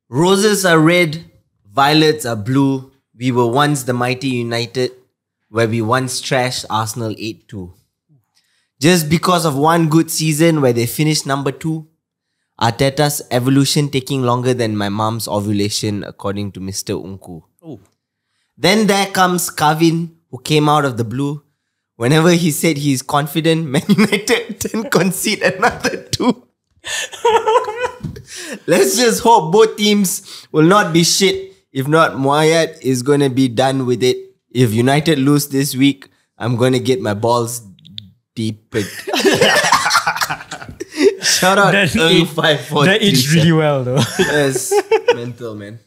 Roses are red, violets are blue. We were once the mighty United, where we once trashed Arsenal 8-2. Just because of one good season where they finished number 2, Arteta's evolution taking longer than my mom's ovulation, according to Mr. Unku. Oh. Then there comes Kavin, who came out of the blue. Whenever he said he's confident, Man United then concede another 2. Let's just hope both teams will not be shit. If not, Moyet is going to be done with it. If United lose this week, I'm going to get my balls deepened. Shout out That aged really well though. Yes, mental, man.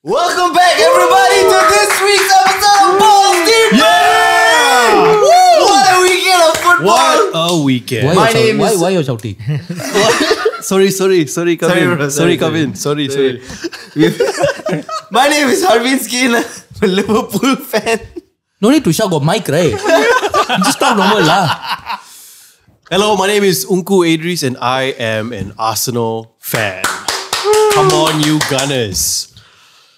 Welcome back, everybody, to this week's episode of Balls Deep. Yeah! What a weekend of football! What a weekend. Why you shouting? Sorry, Kavin. bro, Sorry, sorry. Kavin. Sorry. My name is Harvinth Skin. I'm a Liverpool fan. No need to shout, got mic, right? Just talk normal lah. Hello, my name is Unku Idris and I am an Arsenal fan. Come on, you Gunners.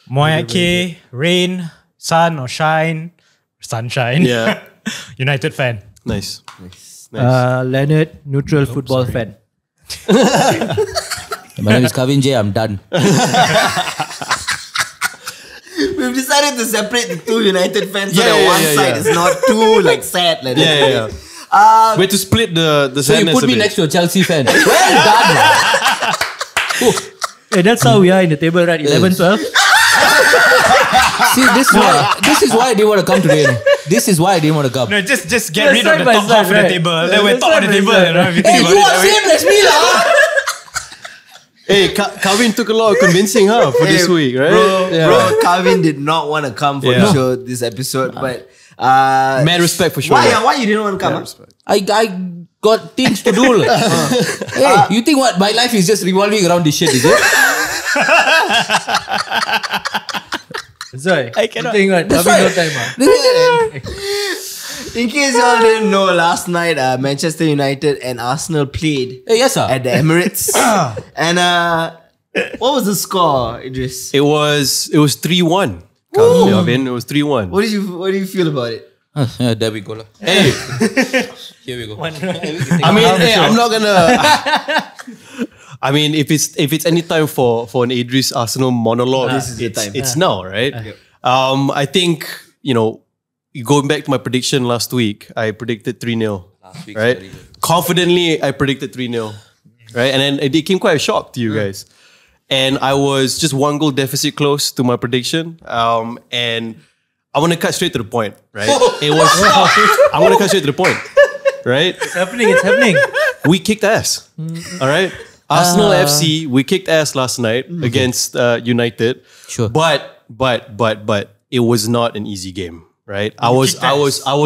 Moyake, rain, sun or shine, sunshine. Yeah. United fan. Nice. Leonard, neutral football fan. My name is Kavin J. I'm done. We've decided to separate the two United fans so Yeah, that yeah, one yeah, side yeah. is not too sad. Like that. Yeah. We had to split the So you sadness put a me bit. next to a Chelsea fan. Well done. Hey, that's how we are in the table, right? 11, 12. See, this is why I didn't want to come today. This is why I didn't want to come. No, just get Yeah, rid of side the by top side, half of the right? table. Yeah, Then we're top side of the by table. side. You know, if you Hey, think you about are it. same as me lah. Hey, Kavin took a lot of convincing for this week, right? Bro, Kavin did not want to come for the Yeah. show this episode, but Mad respect for sure. why you didn't want to come? I got things to do. Hey, you think what? My life is just revolving around this shit, is it? Sorry. I cannot. You think what? That's Having no right. time, In case y'all didn't know, last night Manchester United and Arsenal played Hey, yes sir. at the Emirates, and what was the score, Idris? It was 3-1. Kavin, it was 3-1. What do you feel about it? There we go lah. Hey, Here we go. I mean, hey, I'm not gonna. I mean, if it's any time for an Idris Arsenal monologue, This is the time. It's now, right? I think going back to my prediction last week, I predicted 3-0. Last week's Right? very good. Confidently, I predicted 3-0. Right? And then it came quite a shock to you guys. And I was just one goal deficit close to my prediction. And I want to cut straight to the point, right? I want to cut straight to the point, right? It's happening. We kicked ass. All right? Arsenal FC, we kicked ass last night against United. Sure. But it was not an easy game, right? I was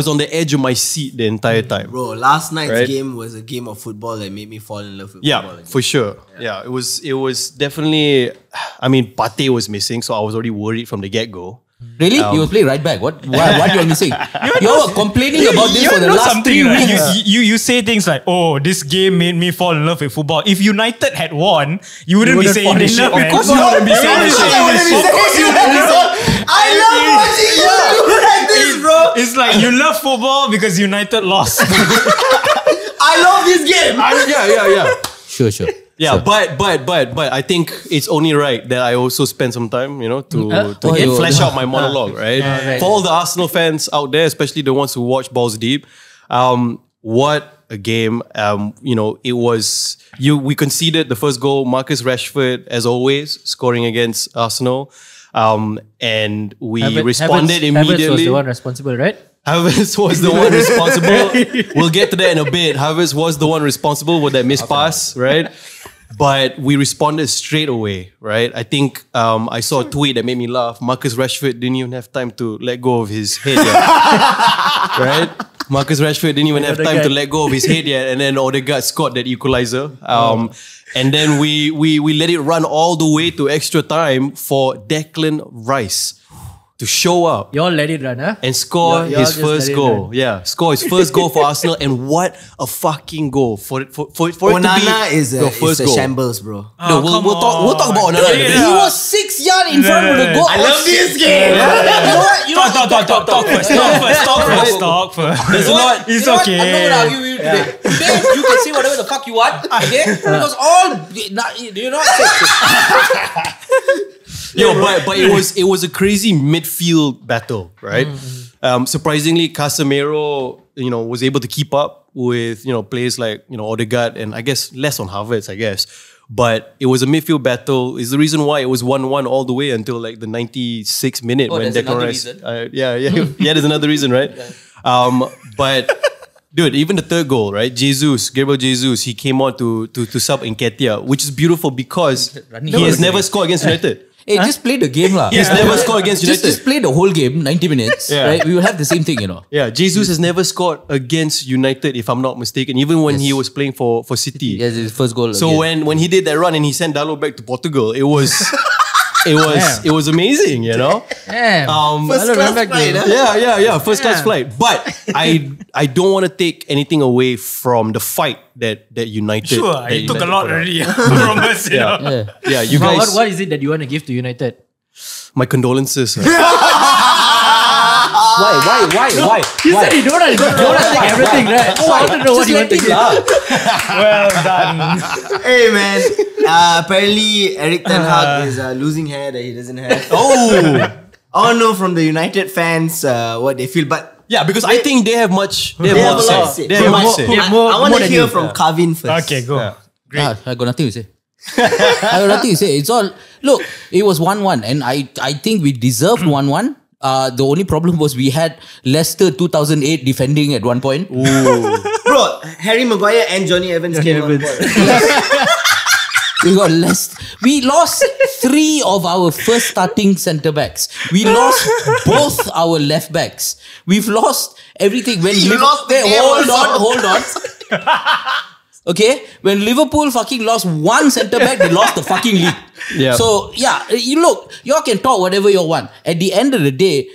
on the edge of my seat the entire time. Bro, last night's Right. game was a game of football that made me fall in love with football. Yeah, again. for sure. Yeah, it was definitely. I mean, Pate was missing, so I was already worried from the get-go. Really? You will play right back. What you are missing? You were complaining about this for the last 3 right? weeks. You say things like, "Oh, this game made me fall in love with football." If United had won, you wouldn't be saying this shit. fall in man. love. Of course you wouldn't be saying this shit. I love watching you do like this, bro. It's like you love football because United lost. I love this game. Yeah. Sure. Yeah, Sure. but I think it's only right that I also spend some time, to you- flesh out my monologue, right? right. For all the Arsenal fans out there, especially the ones who watch Balls Deep, what a game! It was. We conceded the first goal. Marcus Rashford, as always, scoring against Arsenal, and we responded Havertz immediately. was the one responsible, right? Havertz was the one responsible. We'll get to that in a bit. Havertz was the one responsible with that missed pass, right? But we responded straight away, right? I think I saw a tweet that made me laugh. Marcus Rashford didn't even have time to let go of his head yet, right? Marcus Rashford didn't even have time to let go of his head yet, and then Odegaard scored that equalizer. And then we let it run all the way to extra time for Declan Rice. to show up You all let it run, huh? and score Y'all his just first let it goal. run. Yeah, score his first goal for Arsenal, and what a fucking goal for it to be Onana is your a, first is a goal. shambles, bro. No, we'll talk about Onana in a bit. He was 6 yards in front of the goal. I love this game. You know what? You know what? Talk first. There's a lot. It's You know what? okay. I'm not going to argue with you today. Today, you can say whatever the fuck you want. Okay? Because all... You know what? Yo, but it was a crazy midfield battle, right? Surprisingly, Casemiro, was able to keep up with players like Odegaard, and I guess less on Havertz, I guess. But it was a midfield battle. Is the reason why it was 1-1 all the way until like the 96th minute when there's another Rice. reason. Yeah. There's another reason, right? But. Dude, even the third goal, right? Gabriel Jesus, he came on to sub Nketiah, which is beautiful because he has never scored against United. Hey, just play the game lah. He's never scored against United. Just play the whole game, 90 minutes, Yeah. right? We will have the same thing, Yeah, Jesus has never scored against United, if I'm not mistaken, even when he was playing for City. Yes, his first goal. So when he did that run and he sent Dalot back to Portugal, it was amazing, Damn. First class flight, huh? Yeah, first class flight. But I don't want to take anything away from the fight that United. Sure, that it took a United lot put up. already from us, you know. Yeah. Yeah, you But guys. what is it that you want to give to United? My condolences. Why? You said you don't want to take everything, right? So I want to know what you want to give. Well done. Hey man, apparently Eric Ten Hag is losing hair that he doesn't have. I want to know from the United fans what they feel, but Yeah, because I think they have much. They they have have more a lot to to say. say. They have more to say. Yeah. I More want to than hear you. from Kavin first. Okay, go. I got nothing to say. I got nothing to say. It's all... Look, it was 1-1 and I think we deserved 1-1. The only problem was we had Leicester 2008 defending at one point. Bro, Harry Maguire and Johnny Evans came on board. We got we lost 3 of our first starting centre backs. We lost both our left backs. We've lost everything. When You lost the game hold on. Okay, when Liverpool fucking lost one centre back, they lost the fucking league. Yeah. So yeah, y'all can talk whatever you want. At the end of the day,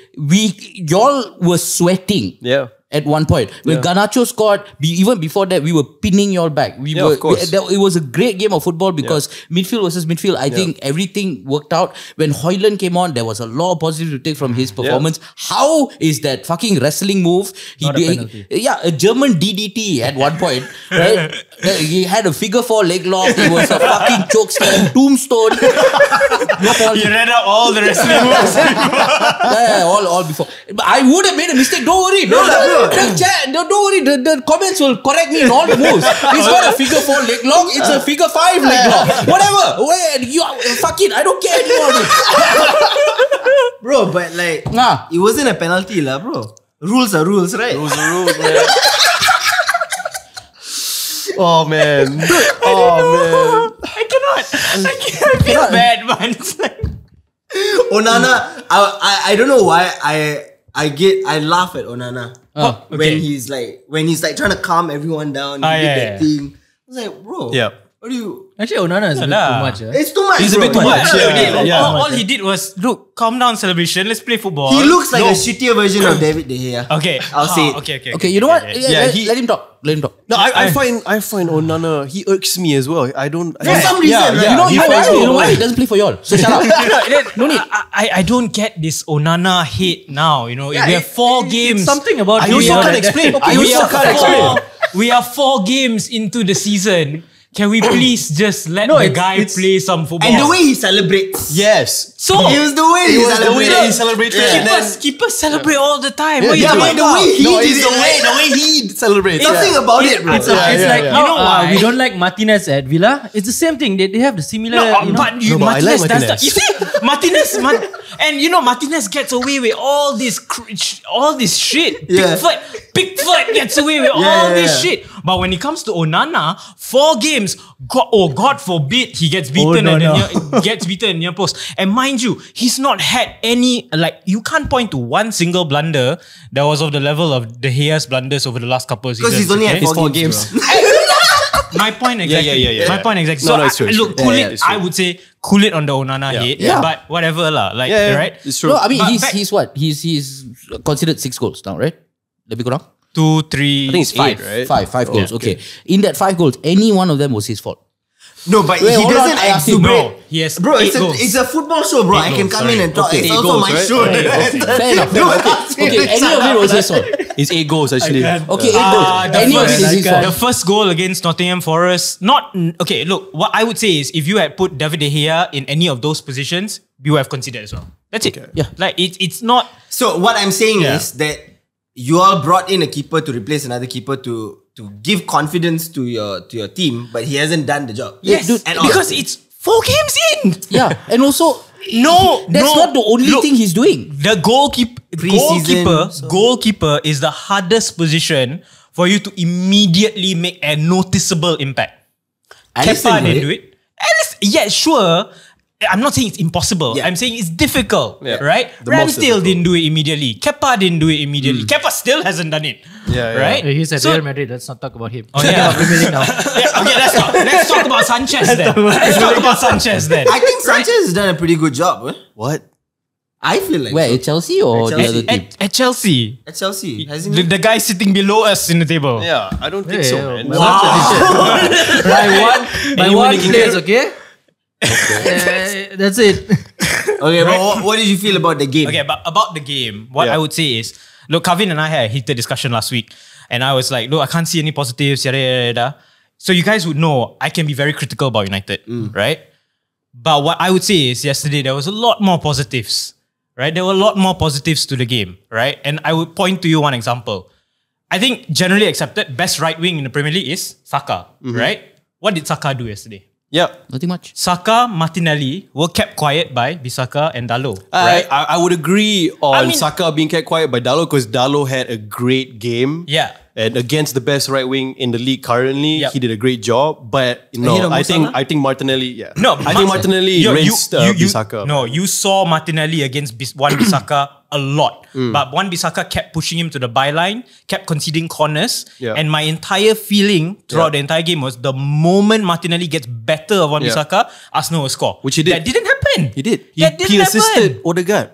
y'all were sweating. Yeah. At one point, when Garnacho scored, even before that, we were pinning y'all back. Of course. It was a great game of football because midfield versus midfield, I think everything worked out. When Højlund came on, there was a lot of positive to take from his performance. How is that fucking wrestling move? Not a penalty. A German DDT at one point, right? He had a figure 4 leg lock. It was a fucking choke slam, tombstone. You read out all the wrestling moves. All before. But I would have made a mistake. Don't worry. Don't worry. The comments will correct me in all the moves. It's not a figure 4 leg lock. It's a figure 5 leg lock. Whatever. Fuck it. I don't care anymore. Bro, but like, it wasn't a penalty lah, bro. Rules are rules, right? Rules are rules, man. Oh man. I feel bad, man. It's like, Onana, I don't know why I laugh at Onana when he's like trying to calm everyone down. He did that thing. I was like, bro, what do you? Actually, Onana is a bit too much. It's too much. He's a bro. bit too much. all he did was, look, calm down, celebration. Let's play football. He looks like a shittier version of David De Gea. Okay, I'll say it. Okay, You know what? Yeah, Let him talk. No, I find Onana, he irks me as well. I don't. For some reason, right? You know he finds me why? annoying. He doesn't play for y'all. So shut up. No need. I don't get this Onana hate now. You know, we have 4 games. It's something about I also can't explain. We are 4 games into the season. Can we please just let the guy play some football? And the way he celebrates. Yes. So It was the way he celebrated. keepers celebrate all the time. What Yeah, but the way he did it, the way he celebrates. nothing about it, bro. It's like, You know why? we don't like Martinez at Villa. It's the same thing. They have the similar. But I Martinez like does that. Martinez. You see, and Martinez gets away with all this shit. Yeah. Pickford gets away with all this shit. But when it comes to Onana, 4 games, God forbid he gets beaten at the near post. And mind you, he's not had any, you can't point to one single blunder that was of the level of De Gea's blunders over the last couple of seasons. Because he's only had It's 4 games. bro. my point exactly. Yeah. My point exactly. No, So it's true, it's look, true. cool Yeah, it. it's true. I would say cool it on the Onana hate. Yeah. But whatever lah. Like right. It's true. No, I mean But he's what? He's considered 6 goals now, right? Lebih kurang? 2, 3, I think it's 5. 8, right? Five goals. Okay. In that 5 goals, any one of them was his fault. No, but Wait, he hold on, doesn't I asked you, exuberate. No, he has Bro, 8 it's goals. a football show, bro. I can come in and talk. Okay, It's 8 also goals, my right? show. Fair enough. Don't Okay, ask me okay. to Any of it was his fault. It's 8 goals actually. Okay, 8 goals. Any of it is his The fault. first goal against Nottingham Forest, okay, look, what I would say is if you had put David De Gea in any of those positions, you would have considered as well. That's it. Yeah. Like it's not. So what I'm saying Yeah. is that you all brought in a keeper to replace another keeper to give confidence to your team, but he hasn't done the job. Yes, dude, at all. because it's 4 games in. Yeah, and also That's not the only thing he's doing. The Preseason, goalkeeper is the hardest position for you to immediately make a noticeable impact. Alisson Kepa didn't did do it. Yeah, sure. I'm not saying it's impossible. Yeah. I'm saying it's difficult, Yeah. right? The most Ramsdale difficult. didn't do it immediately. Kepa didn't do it immediately. Kepa still hasn't done it. Yeah. Right? He's at So- Real Madrid. Let's not talk about him. Oh, yeah. Premier League now. Yeah, okay, let's talk about Sanchez then. Let's talk about Sanchez then. I think Sanchez has done a pretty good job. What? I feel like Where, so. at Chelsea or At the Chelsea. other team? At Chelsea, At Chelsea, hasn't he? the guy sitting below us in the table. Yeah, I don't think so, man. By one place, okay? That's it. Okay, but what did you feel about the game? Okay, but about the game, what Yeah. I would say is, look, Kavin and I had a heated discussion last week, and I was like, look, I can't see any positives, yada, yada, yada. So you guys would know I can be very critical about United, right? But what I would say is, yesterday there was a lot more positives, right? There were a lot more positives to the game, right? And I would point to you one example. I think generally accepted, best right wing in the Premier League is Saka, right? What did Saka do yesterday? Yeah. Nothing much. Saka, Martinelli were kept quiet by Bissaka and Dalot, Right. right? I would agree on I mean- Saka being kept quiet by Dalot because Dalot had a great game. Yeah. And against the best right wing in the league currently, Yep. he did a great job. But Ahead no, of I Musala? think Martinelli. Yeah. No, I think Martinelli rinsed Bissaka. No, you saw Martinelli against Wan Bissaka a lot. But Wan Bissaka kept pushing him to the byline, kept conceding corners. Yeah. And my entire feeling throughout the entire game was the moment Martinelli gets better of Wan Yeah. Bissaka, Arsenal will score. Which he did. That didn't happen. He did. That didn't He assisted happen. Odegaard.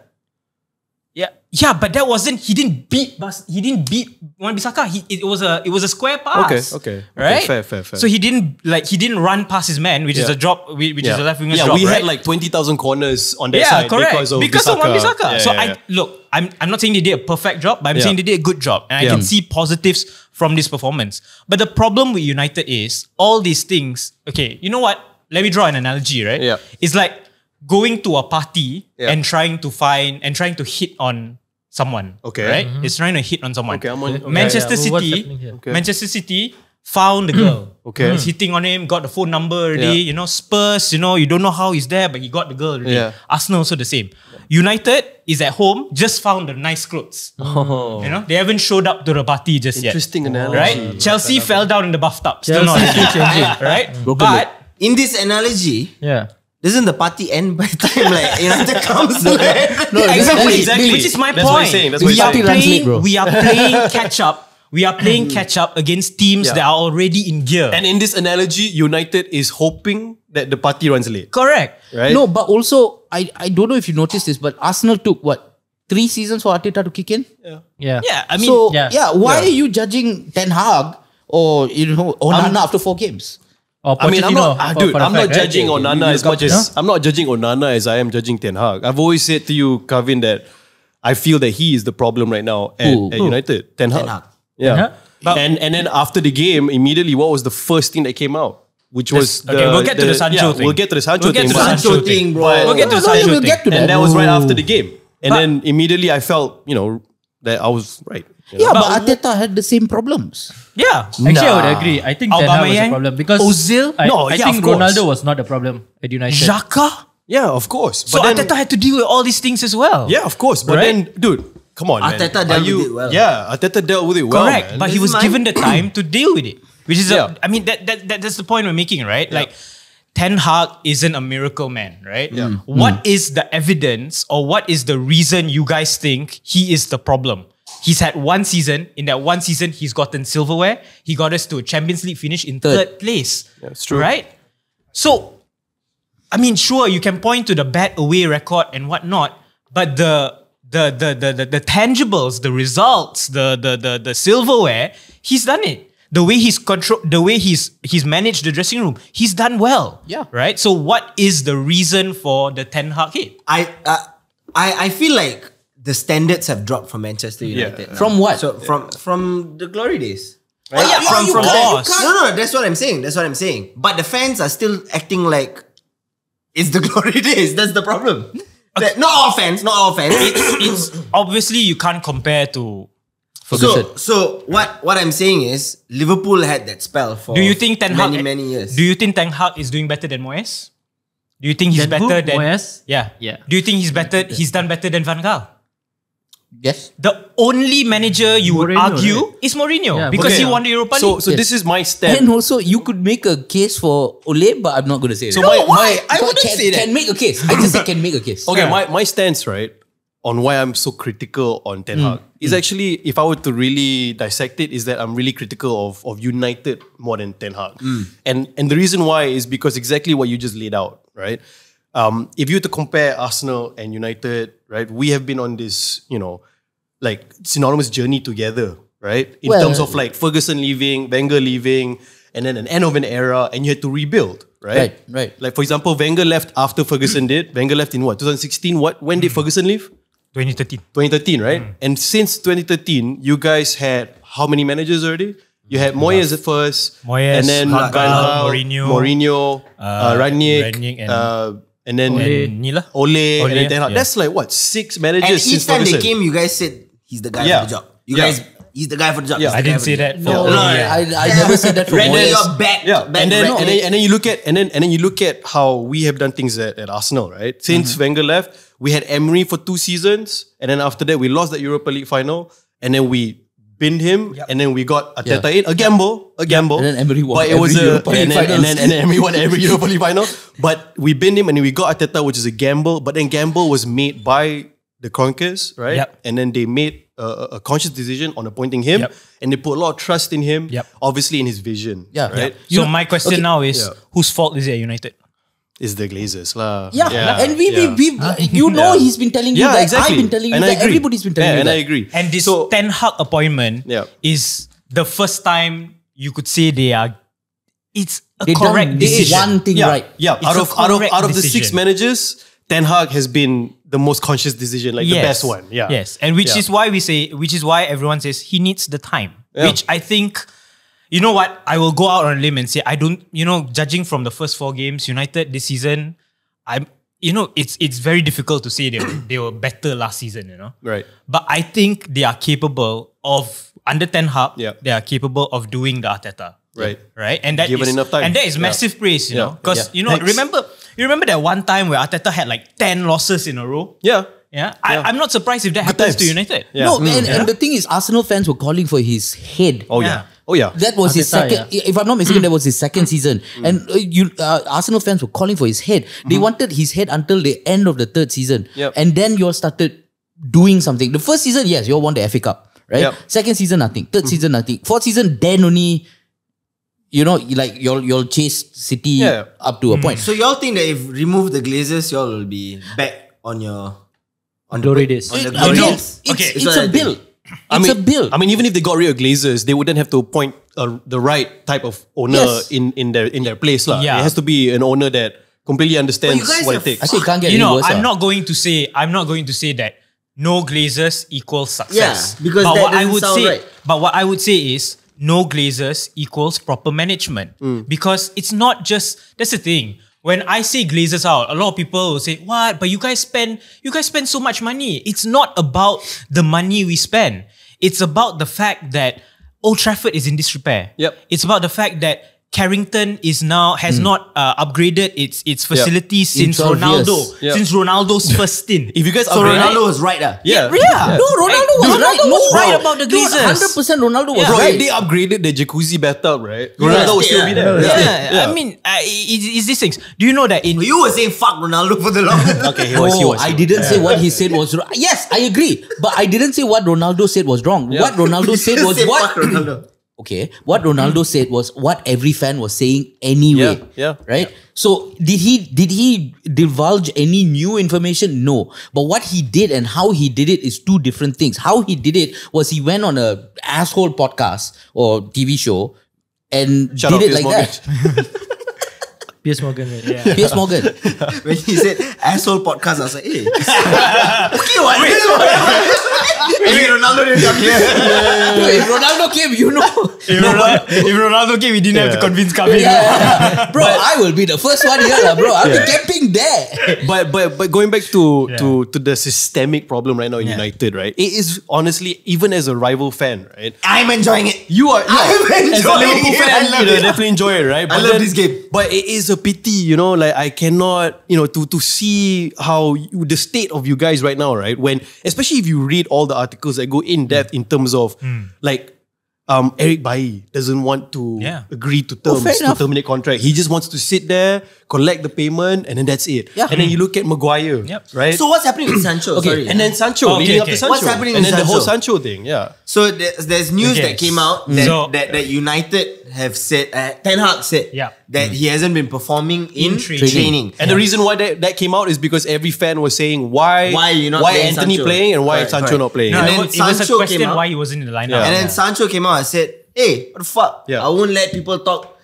Yeah, but that wasn't. He didn't beat Wan Bissaka. It was a square pass. Okay. Right. Fair. So he didn't run past his man, which is Yeah. a drop, which is a left winger's Yeah, job. we right? had like 20,000 corners on that Yeah, side correct. because of Wan Bissaka. Yeah, So yeah, yeah. I'm not saying they did a perfect job, but I'm Yeah. saying they did a good job. And I Yeah. can see positives from this performance. But the problem with United is all these things. Okay, you know what? Let me draw an analogy, right? Yeah. It's like going to a party Yeah. and trying to hit on someone. Okay. Right? It's trying to hit on someone. Okay, I'm on. Okay. Manchester Yeah, what's City. happening here? Okay. Manchester City found the girl. Okay. He's hitting on him, got the phone number already. Yeah. Spurs, you don't know how he's there, but he got the girl already. Yeah. Arsenal also the same. United is at home, just found the nice clothes. Oh. They haven't showed up to the party just Interesting yet. analogy. Right? Chelsea fell down in the bathtub. Still not Chelsea ready. changing. Right? Broken leg. But In this analogy, Yeah. doesn't the party end by the time like United comes? No, exactly. Which is my That's what point. he's saying. That's what We he's are saying. Translate, bro. we are playing catch up. We are playing catch up against teams Yeah. that are already in gear. And in this analogy, United is hoping that the party runs late. Correct. Right? No, but also, I don't know if you noticed this, but Arsenal took what? 3 seasons for Arteta to kick in? Yeah. Yeah, I mean, So, yeah. why Yeah. are you judging Ten Hag or, Onana after 4 games? Or I mean, I'm Pochettino, not, for the I'm not fact, right? judging Onana as much as I'm not judging Onana as I am judging Ten Hag. I've always said to you, Kevin, that I feel that he is the problem right now at Who? United. Ten Hag. Ten Hag. Yeah. Ten And then after the game, immediately, what was the first thing that came out? Which was okay, we'll get to the Sancho thing. We'll get to the Sancho We'll get thing. to the but- Sancho thing, bro. We'll get to the No, Sancho we'll thing. get to that. And that was right after the game. And But- then immediately I felt, that I was right. Yeah, but Arteta had the same problems. Yeah. Actually, I would agree. I think Ten Hag was Aubameyang, a problem because Ozil? I No, yeah, think of course. Ronaldo was not a problem at United. Xhaka? Yeah, of course. So But then, Arteta had to deal with all these things as well. yeah, of course. But Right? then, dude, come on, Arteta man. dealt Are with it well. Yeah, Arteta dealt with it well, Correct. man. But he This was is mine. given the time to deal with it. Which is, Yeah. I mean, that's the point we're making, right? Like, Ten Hag isn't a miracle man, right? Yeah. What is the evidence or what is the reason you guys think he is the problem? He's had one season. In that one season, he's gotten silverware. He got us to a Champions League finish in third place. Yeah, it's true. Right? So, I mean, sure, you can point to the bad away record and whatnot, but the tangibles, the results, the silverware, he's done it. The way he's managed the dressing room, he's done well. Yeah. Right? So what is the reason for the Ten Hag hit? I feel like the standards have dropped for Manchester United. From what? So from the glory days. Right? Of course. No, that's what I'm saying. But the fans are still acting like it's the glory days. That's the problem. Not all fans. It's obviously you can't compare to. So what I'm saying is Liverpool had that spell for Do you think Ten Hag many years. Do you think Ten Hag is doing better than Moyes? Do you think he's Than who? better than Moyes? Yeah. Yeah. Do you think he's done better than Van Gaal? Yes. The only manager you would Mourinho, argue right? is Mourinho Yeah, because okay. he won the Europa League. So this is my stand. And also, you could make a case for Ole, but I'm not going to say So that. I wouldn't say that. Can make a case. I just said can make a case. Okay, my stance, right, on why I'm so critical on Ten Hag is actually, if I were to really dissect it, is that I'm really critical of United more than Ten Hag. And the reason why is because exactly what you just laid out, right? If you were to compare Arsenal and United, right, we have been on this, like synonymous journey together, right? In terms of like Ferguson leaving, Wenger leaving, and then an end of an era, and you had to rebuild, right? Right. Like for example, Wenger left after Ferguson did. Wenger left in what, 2016? When did Ferguson leave? 2013. 2013, right? And since 2013, you guys had how many managers already? You had Moyes at first, Moyes, and then Van Van Gaal, Gaal, Mourinho, Rangnick, Rangnick and then Nila. Ole, and then Ten Hag. yeah. That's like what, 6 managers And since each time they Ferguson. came, you guys said he's the guy Yeah. for the job. Yeah. He's the guy for the job. Yeah. He's the I guy didn't for say the that job. for No, Ole. I never said that for Render Moyes. your back. Yeah, back and then record. and then you look at and then you look at how we have done things at Arsenal, right? Since Wenger left, we had Emery for 2 seasons, and then after that we lost the Europa League final, and then we binned him, and then we got Arteta in a gamble. And then Emery won but it was every Europa League and then finals. Emery won every Europa League final. But we binned him, and then we got Arteta, which is a gamble. But then gamble was made by the Kroenkes, right? Yep. And then they made a conscious decision on appointing him, Yep. and they put a lot of trust in him, Yep. obviously in his vision, Yeah. right? So my question now is, Yeah. whose fault is it at United? Is the Glazers lah. Yeah. And we Yeah. he's been telling you Yeah, that. exactly. I've been telling you And I that. agree. Everybody's been telling you and that. I agree. And this So- Ten Hag appointment Yeah. is the first time you could say it's a They correct done decision. one thing yeah, right. yeah. It's Out a of correct the 6 decision. managers, Ten Hag has been the most conscious decision, like the best one. Yeah. Yes. And which Yeah. is why everyone says he needs the time. Yeah. Which I think, you know what, I will go out on a limb and say, I don't, judging from the first 4 games, United this season, it's very difficult to say they were better last season, Right. But I think they are capable of, under Ten Hag, Yeah. they are capable of doing the Arteta. Right. Right? And that Given is, enough time. and that is Yeah. massive praise, Yeah. Because, Yeah. Thanks. remember that one time where Arteta had like 10 losses in a row? Yeah. Yeah. I'm not surprised if that happens to times. United. Yeah. No, and the thing is, Arsenal fans were calling for his head. Oh yeah. Yeah. Oh yeah. That was his Arteta, second. If I'm not mistaken, that was his second season. And Arsenal fans were calling for his head. They wanted his head until the end of the 3rd season. Yep. And then you all started doing something. The first season, yes, you all won the FA Cup, right? Yep. Second season, nothing. Third season, nothing. Fourth season, then only, like you'll chase City Yeah. up to a point. So y'all think that if remove the Glazers, y'all will be back on Glory days. on the Again, glory days? Okay. it's a bill. It's a bill. I mean, even if they got rid of Glazers, they wouldn't have to appoint the right type of owner Yes. in their place lah. Yeah. It has to be an owner that completely understands But you guys what have- it takes. Actually, it can't get any worse. I'm not going to say that no Glazers equals success. Yeah, because but that what I doesn't would sound say, right. but what I would say is no Glazers equals proper management. Because it's not just, that's the thing. When I say Glazers out, a lot of people will say, "What? But you guys spend so much money." It's not about the money we spend. It's about the fact that Old Trafford is in disrepair. Yep. It's about the fact that Carrington has not upgraded its facilities since 12 Ronaldo. years. Yeah. Since Ronaldo's first stint. If you guys So upgrade, Ronaldo was right. Yeah. No, Ronaldo was right. Ronaldo was No, right bro. about the Dude, Glazers. 100% Ronaldo was bro, right. if they upgraded the jacuzzi bathtub, right? Ronaldo would still be there. Yeah. I mean, it's these things. Do you know that in You were saying fuck Ronaldo for the longest. Okay, he No, was. I didn't say what he said was wrong. Yes, I agree. But I didn't say what Ronaldo said was wrong. What Ronaldo said was Say what... fuck Ronaldo. Okay, what Ronaldo said was what every fan was saying anyway. Yeah. Right? So did he divulge any new information? No. But what he did and how he did it is two different things. How he did it was he went on a asshole podcast or TV show and Shut up, did it Piers like Morgan. that. Piers Morgan. Yeah. Piers Morgan. When he said asshole podcast, I was like, hey. Okay, what? Maybe Ronaldo didn't come here. If Ronaldo came, you know. if Ronaldo came, we didn't have to convince Kevin. Bro, I will be the first one here, lah, bro. I'll be camping there. But going back to the systemic problem right now in United, right? It is honestly, even as a rival fan, right? I'm enjoying it. You are I'm as a enjoying Liverpool it. fan, I love you it. definitely enjoy it, right? I love this game. But it is a pity, like I cannot, to see how the state of you guys right now, right? When, especially if you read all the articles that go in depth in terms of like Eric Bailly doesn't want to agree to terms fair to enough. terminate contract. He just wants to sit there, collect the payment, and then that's it. Yeah. And then you look at Maguire, right? So what's happening with Sancho? Sorry. and then Sancho, Okay, leading up okay. to Sancho. What's happening and with then the whole Sancho? Sancho thing, yeah. So there's news Okay. that came out that United have said, Ten Hag said that he hasn't been performing in training. And the reason why that came out is because every fan was saying why you're not playing Anthony Sancho? playing and why Correct, Sancho correct. not playing. No, And it then was a Sancho question came out. why he wasn't in the lineup. Yeah. And then Sancho came out and said, hey, what the fuck? Yeah. I won't let people talk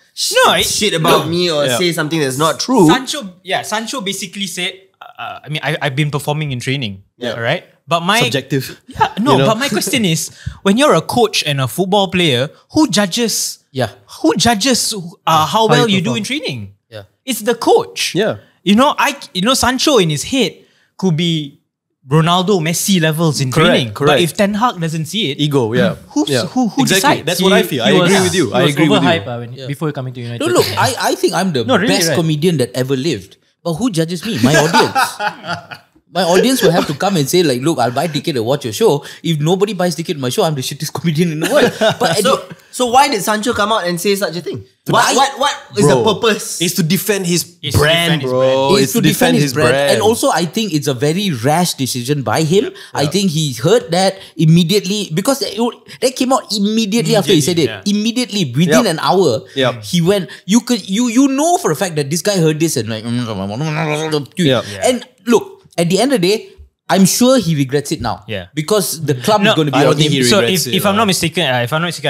No, shit about me or say something that's not true. Sancho basically said, I've been performing in training. Yeah. All right. But my Subjective. but my question is, when you're a coach and a football player, who judges how well you do in training? Yeah. It's the coach. Yeah. Sancho in his head could be Ronaldo, Messi levels in Correct, training. correct. But if Ten Hag doesn't see it, Ego, yeah. who exactly. decides? That's what I feel. I agree with you. I agree with you. Overhyped before coming to United. No, look, I think I'm the No, really, best right. comedian that ever lived. But who judges me? My audience. My audience will have to come and say, like, look, I'll buy ticket and watch your show. If nobody buys ticket to my show, I'm the shittest comedian in the world. But So why did Sancho come out and say such a thing? What is the purpose? It's to defend his It's to brand, defend his bro. it's to defend his brand. And also, I think it's a very rash decision by him. I think he heard that immediately because that came out immediately after he said it. yeah. Immediately, within an hour, Yep. he went. You know for a fact that this guy heard this and like, Yeah. and look, at the end of the day, I'm sure he regrets it now. Yeah. Because the club is going to be I don't on think him. he So regrets it, if I'm not mistaken, I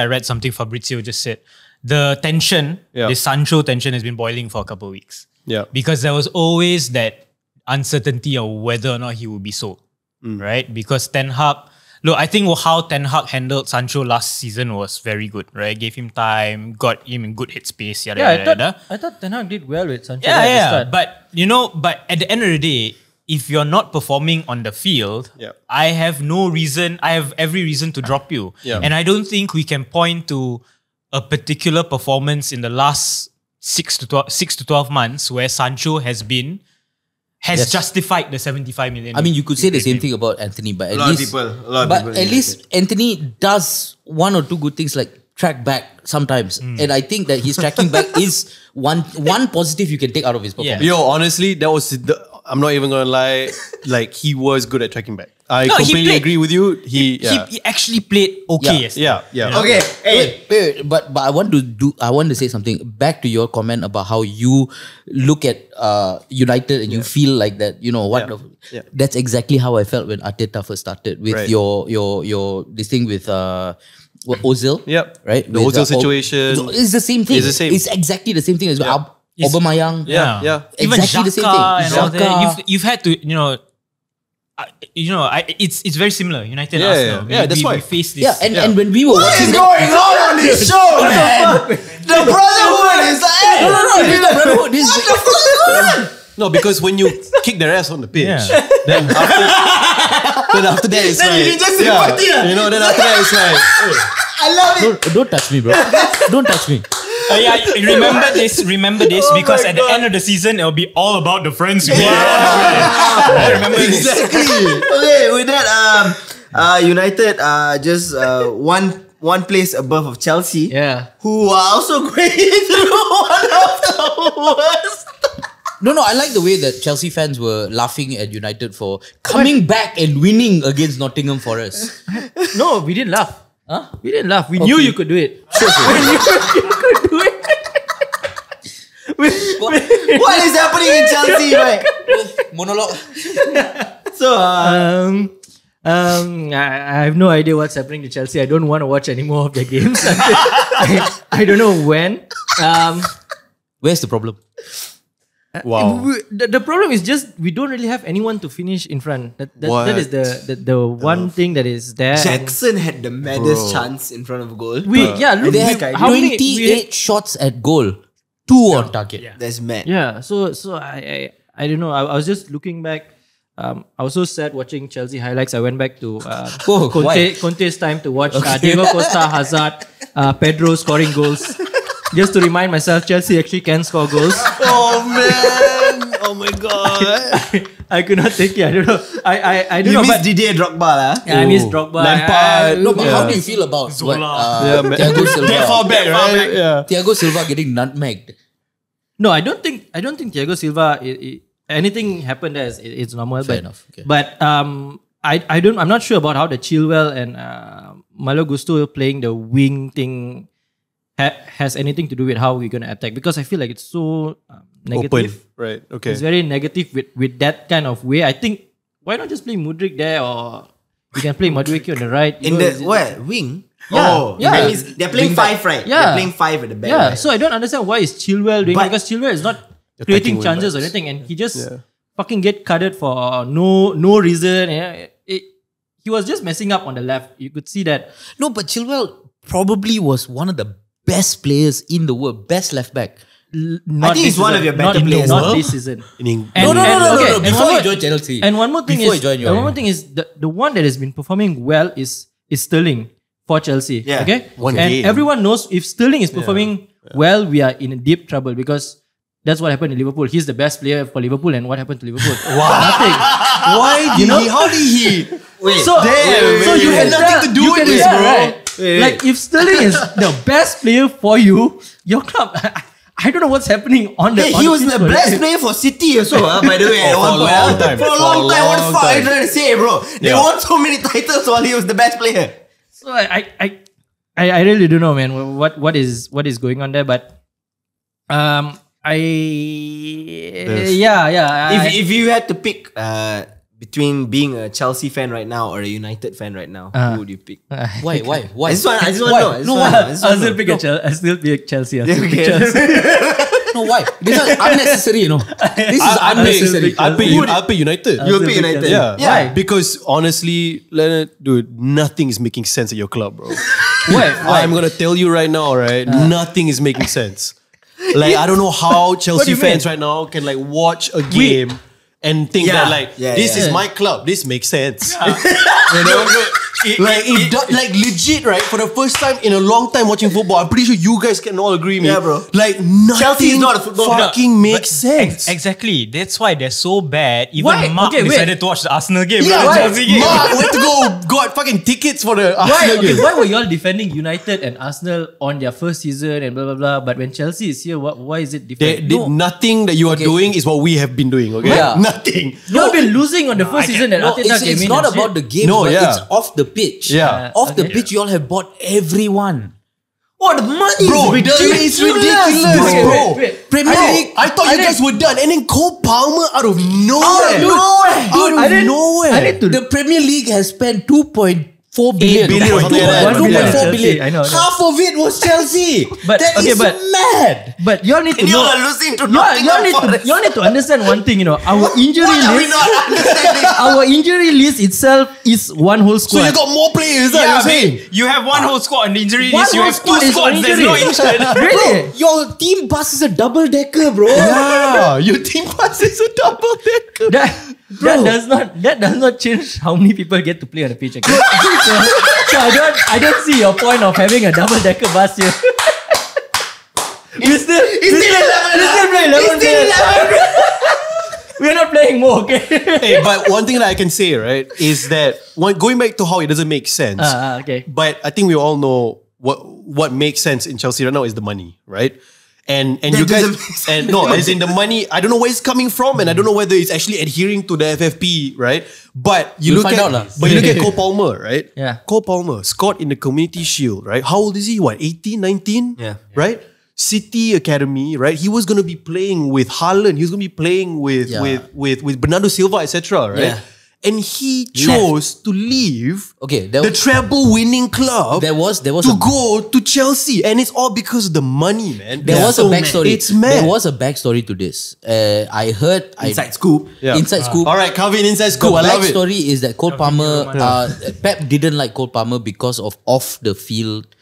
read something Fabrizio just said. The tension, the Sancho tension has been boiling for a couple of weeks. Yeah. Because there was always that uncertainty of whether or not he will be sold. Right? Because Ten Hag, look, I think how Ten Hag handled Sancho last season was very good, right? Gave him time, got him in good headspace, yada, yada, yada. I thought Ten Hag did well with Sancho. Yeah, at the yeah. start. But at the end of the day, if you're not performing on the field, I have every reason to drop you. Yeah. And I don't think we can point to a particular performance in the last 6 to 12 months where Sancho has justified the 75 million. I mean, you could say the same thing about Anthony, but at lot of least people at least Anthony does one or two good things like track back sometimes, and I think that his tracking back is one positive you can take out of his performance. Yo, honestly, that was I'm not even gonna lie. Like, he was good at tracking back. I he completely played- agree with you. He actually played okay yesterday. yeah. Okay, hey. Wait, but I want to say something back to your comment about how you look at United and you feel like that, that's exactly how I felt when Arteta first started with Right. your this thing with Ozil. Yep. Right? The With, Ozil situation. It's the same thing. It's the same. It's exactly the same thing as It's- Aubameyang. Yeah. Even Exactly the same thing. Xhaka and all Xhaka. that. You've had to, it's very similar. United and Arsenal. That's why. We face this. Yeah, and when we were What watching is going on this show, man? The brotherhood is like, hey, no, this is No, because when you kick their ass on the pitch, Yeah. then after that it's Then like, you can just say, "Party lah." then after that it's like, I love it. Don't touch me, bro. Don't touch me. Yeah, remember this because at the end of the season it'll be all about the friends. Remember Exactly. Okay, with that, United just one place above of Chelsea. Yeah. Who are also going through one of the worst. No, I like the way that Chelsea fans were laughing at United for coming back and winning against Nottingham Forest. No, we didn't laugh. Huh? We didn't laugh. We knew you could do it. What is happening in Chelsea, right? Monologue. So, I have no idea what's happening to Chelsea. I don't want to watch any more of their games. I don't know when. Where's the problem? Wow. The problem is just we don't really have anyone to finish in front. That What? is the one thing that is there. Jackson had the maddest chance in front of goal. Look, They have how many 28 shots at goal. 2 on target. That's mad. Yeah, so I don't know. I was just looking back. I was so sad watching Chelsea highlights. I went back to why? Conte's time to watch Diego Costa, Hazard, Pedro scoring goals. Just to remind myself, Chelsea actually can score goals. Oh man! Oh my god! I could not take it. I don't know. I don't You know. miss But Didier Drogba, lah. I miss Drogba. Lampard. No, but how do you feel about what, Thiago Silva? Get far back, right? Yeah. Thiago Silva getting nutmegged. No, I don't think Thiago Silva. Anything happened there. It's normal. Fair but, enough. Okay. But I'm not sure about how the Chilwell and Malo Gusto playing the wing thing has anything to do with how we're gonna attack, because I feel like it's so negative. Open. Right. Okay. It's very negative with that kind of way. I think why not just play Mudryk there, or you can play Madueke on the right. In the where wing? Yeah, Oh, yeah. that means they're playing five, right? Yeah. They're playing five at the back. Yeah, right? so I don't understand why is Chilwell doing it, But- because Chilwell is not creating wing chances or backs. anything, and he just fucking get cutted for no reason. Yeah. He was just messing up on the left. You could see that. No, but Chilwell probably was one of the best players in the world. Best left back. Not I think this he's one of season. your better Not- players, Not no? this season. In And- No. and Before one he joined Chelsea. And one more thing Before is, he joined the one more thing is the one that has been performing well is Sterling for Chelsea. Yeah. Okay, One and game. everyone knows if Sterling is performing well, we are in deep trouble, because that's what happened in Liverpool. He's the best player for Liverpool, and what happened to Liverpool? Nothing. Why did he? How did he? Wait, So you had can nothing tell- to do you with can this, tell, bro. right? Like if Sterling is the best player for you, your club. I don't know what's happening on the. Hey, on he the was pitch, the bro. best player for City also, by the way. at for one a point, long time. For a long time. What the fuck are you trying to say, bro? They Yeah. won so many titles while he was the best player. So I really don't know, man. What is going on there? But If you had to pick between being a Chelsea fan right now or a United fan right now, who would you pick? Why? I just want to know. I'll still pick Chelsea. I'll still pick Okay. Chelsea. No, why? This is unnecessary, you know. This is unnecessary. I'll pay United. You'll pick United. Yeah. Why? Because honestly, dude, nothing is making sense at your club, bro. Why? I'm gonna tell you right now, right? Nothing is making sense. Like I don't know how Chelsea you fans mean? right now can like watch a game and think Yeah. that like Yeah, this yeah. is my club. This makes sense. You know? Like legit, right? For the first time in a long time watching football, I'm pretty sure you guys can all agree me. Yeah, bro. Like nothing Chelsea is not a football club. fucking makes sense. Exactly. That's why they're so bad. Even Why? Mark Okay, wait. decided to watch the Arsenal game, Yeah, not the right. Chelsea game. Mark went to got fucking tickets for the Why? Arsenal Okay, game. why were y'all defending United and Arsenal on their first season and blah blah blah? But when Chelsea is here, why is it different? Nothing that you are doing is what we have been doing. Okay, Yeah. nothing. Y'all been losing on the first season that No, Arteta came it's in. not and about shit. the game, No, but yeah. it's off the pitch. Yeah. Off the Okay. pitch, you all have bought everyone. Oh, the money Bro, it's ridiculous, Okay, bro. wait. Premier League. I thought you guys were done, and then Cole Palmer out of nowhere, I didn't- nowhere. I need to. The Premier League has spent 2.4 billion. billion or something like that. 2.4 billion. I know. Half of it was Chelsea. But- that okay, is but- mad. But y'all need to And know. y'all are losing to Y'all Nottingham Forest. need to understand one thing. You know, our injury What are we list. not understanding? Our injury list itself is one whole So squad. you got more players, Yeah, you're saying? you have one whole squad on the injury One list. You whole have two squad is squads. on There's no injury. injured. Really? Your team passes a double decker, bro. Yeah, your team pass is a double decker. That does not change how many people get to play on the pitch again. so I don't see your point of having a double decker bus here. We still play 11 players. We're not playing more, okay? Hey, but one thing that I can say, right, is that going back to how it doesn't make sense. Okay. But I think we all know what makes sense in Chelsea right now is the money, right? And you guys, and no, as in the money, I don't know where it's coming from, and I don't know whether it's actually adhering to the FFP, right? But you look at Cole Palmer, right? Yeah. Cole Palmer scored in the Community Shield, right? How old is he? What, 18, 19? Yeah. Right? City Academy, right? He was going to be playing with Haaland. He was going to be playing with Bernardo Silva, etc. Right? Yeah. And he chose to leave Okay, the treble-winning club there was to go to Chelsea, and it's all because of the money, man. There was a backstory. It's mad. There was a backstory to this. I heard Inside scoop. Yeah. Inside scoop. All right, Calvin, inside scoop. I love it. Backstory is that Cole Palmer, Pep didn't like Cole Palmer because of off the field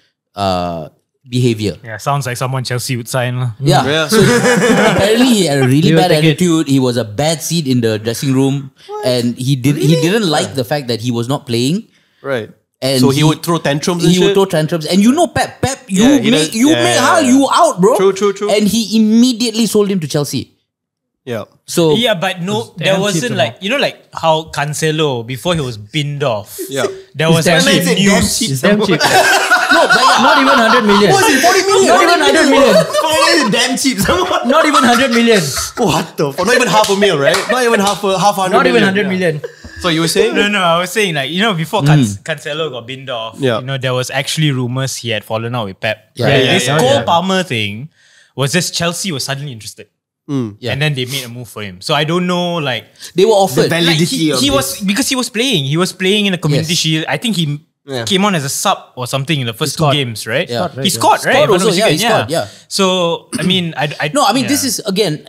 behavior. Yeah, sounds like someone Chelsea would sign. lah. Yeah. So apparently he had a really He will bad take it. attitude. He was a bad seat in the dressing room, and he didn't like the fact that he was not playing. Right. And So he would throw tantrums and He shit? would throw tantrums, and you know Pep, Yeah, he does- make Hal you out, bro. True. And he immediately sold him to Chelsea. Yeah. So Yeah, but no, there damn wasn't cheap like, you know, like how Cancelo, before he was binned off, Yeah. there was damn actually cheap. news. It's damn cheap. no, but Not even 100 million. What is it? 40 million? Not even 100 million. Damn cheap. Not even 100 million. What the fuck? Not even half a mil, right? Not even half 100 Not even 100 million. million. So you were saying? No, I was saying like, you know, before Cancelo got binned off, Yeah. you know, there was actually rumors he had fallen out with Pep. Yeah, This yeah, Cole yeah. Palmer thing was just Chelsea was suddenly interested. Yeah. And then they made a move for him. So I don't know, like, they were offered. The like validity of he this. was, because he was playing. He was playing in a community Yes. shield. I think he came on as a sub or something in the first two scored. games, right? Yeah. He scored, right? Scored If I'm not also, yeah, mistaken, he scored, yeah. So, I mean, I No, I mean this yeah. is again.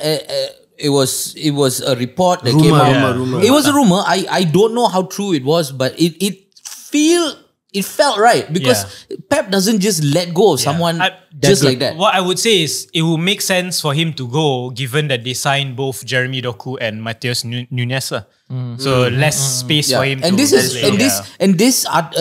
It was a report that came out. Rumor. It was a rumor. I don't know how true it was, but it felt right because Pep doesn't just let go of someone just like that. What I would say is it will make sense for him to go, given that they signed both Jeremy Doku and Matheus Nunes. So less space for him. And to play.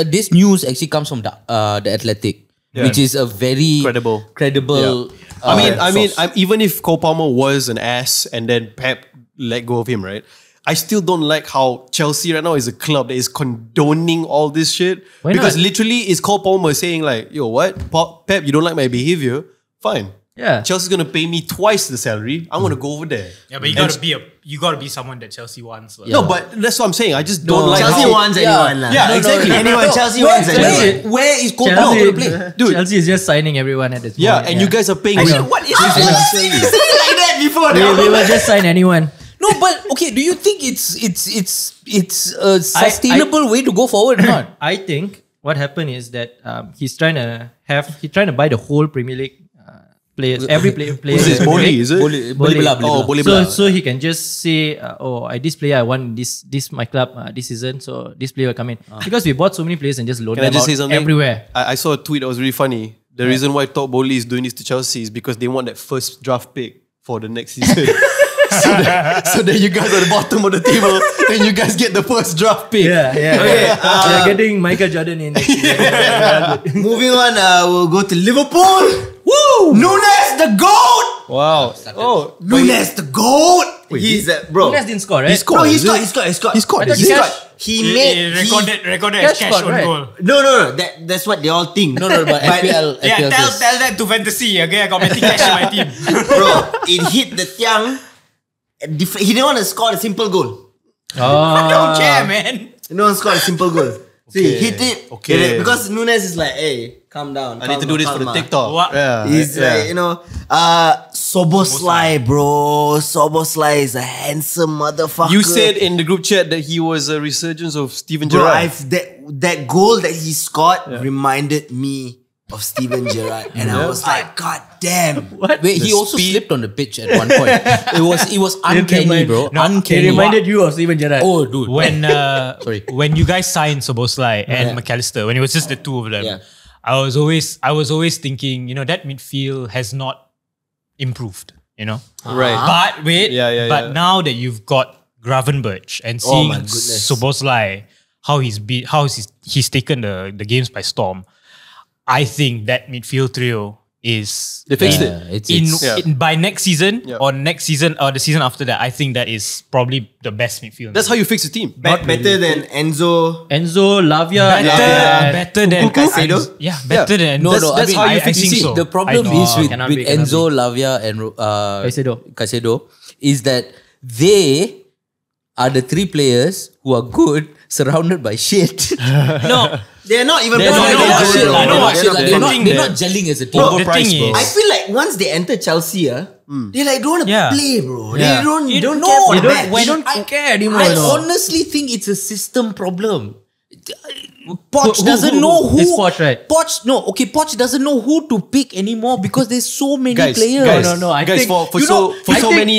This news actually comes from the Athletic, which is a very credible. I mean, source. even if Cole Palmer was an ass and then Pep let go of him, right? I still don't like how Chelsea right now is a club that is condoning all this shit. Why because not? literally it's Cole Palmer saying like, yo, what? Pep, you don't like my behavior? Fine. Yeah. Chelsea's gonna pay me twice the salary. I'm gonna go over there. Yeah, but you gotta be someone that Chelsea wants. No, but that's what I'm saying. I just don't like Chelsea how... wants anyone. lah. Yeah, exactly. Anyone. Chelsea wants anyone. Where is Cole Palmer going to play? Dude. Chelsea is just signing everyone at this Yeah, moment. and you guys are paying... What is that? You said like that before. We will just sign anyone. No, but okay. Do you think it's a sustainable way to go forward or not? I think what happened is that he's trying to buy the whole Premier League players, every player. Who's this? Boli, is it? Boleh Oh, Boleh so, Blah. so he can just say, this player I want this my club this season, so this player will come in. Because we bought so many players and just load Can I them just out say something? everywhere. I saw a tweet that was really funny. The reason why Top Boli is doing this to Chelsea is because they want that first draft pick for the next season. so that you guys are the bottom of the table, then you guys get the first draft pick. Yeah. They're getting Michael Jordan in next year. Moving on, we'll go to Liverpool. Woo! Nunes the GOAT! Wow. Oh, Nunes the GOAT! He's bro. Nunes didn't score, right? He scored. No, he is it? scored. He scored. I thought Is he it? cashed. He recorded Cash as cash scored, on right? goal. No. That's what they all think. No, but FPL. Yeah, FPL tell says- that to fantasy. Okay, I got Matty Cash in my team. Bro, it hit the tiang. He didn't want to score a simple goal. I don't care, man. He didn't want to score a simple goal. So he hit it. Okay. Because Nunes is like, hey, calm down. I need to do this for the TikTok. What? Yeah. He's like, Soboslai, bro. Soboslai is a handsome motherfucker. You said in the group chat that he was a resurgence of Steven bro, Gerrard. that goal that he scored reminded me of Steven Gerrard. And I was like, God damn. Wait, he also slipped on the pitch at one point. It was uncanny, bro. He Uncanny. reminded you of Steven Gerrard. Oh, dude. When you guys signed Soboslai and McAllister, when it was just the two of them, Yeah. I was always thinking, that midfield has not improved, Right. But wait, Yeah. now that you've got Gravenberch and Oh seeing my goodness. Soboslai, how he's taken the games by storm, I think that midfield trio is They fixed by next season Yeah. or next season or the season after that. I think that is probably the best midfield. That's how you fix a team. Better than Enzo. Lavia, better than Caicedo? Yeah, better than No, That's how you fix think it. so. The problem is with cannot be. Enzo, Lavia and Caicedo is that they are the three players who are good surrounded by shit. No, They're not even They're playing not good, shit, bro. I know what shit, They're not gelling as a team. the thing Overpriced, bro. is, I feel like once they enter Chelsea, they like don't want to Yeah. play, bro. Yeah. They don't No, care for they the don't- match. don't care anymore. I no. honestly think it's a system problem. Poch Who- doesn't who- know who. It's Poch, right? Poch doesn't know who to pick anymore because there's so many players. No, I guys, think- for you know, I so think- many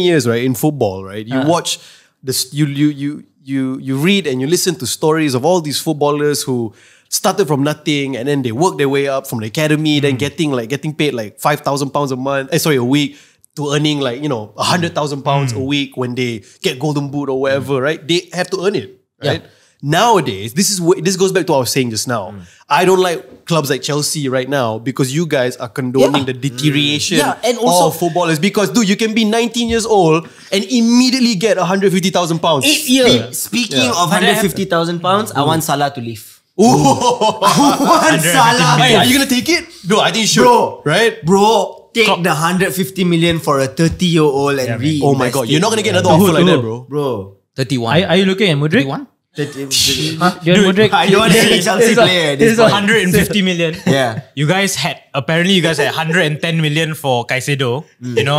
years, right, in football, right, you watch this, you read and you listen to stories of all these footballers who started from nothing and then they worked their way up from the academy, then getting paid like £5,000 a month, a week, to earning like £100,000 a week when they get golden boot or whatever, right? They have to earn it, right? Yeah. Nowadays, this goes back to what I was saying just now. I don't like clubs like Chelsea right now because you guys are condoning the deterioration and also- of footballers. Because dude, you can be 19 years old and immediately get £150,000. 8 years. Speaking of £150,000, I want Salah to leave. Salah. Hey, are you gonna take it? No, I think you should. Bro. Right? Bro, take the 150 million for a 30-year-old and reinvest Oh my god, you're not gonna get another Who- offer like who? that, bro. Bro. 31. Are you looking at Mudrik? 31? Mudrik? I don't want to be a Chelsea player at this This is a point. 150 million. Yeah. You guys had 110 million for Caicedo,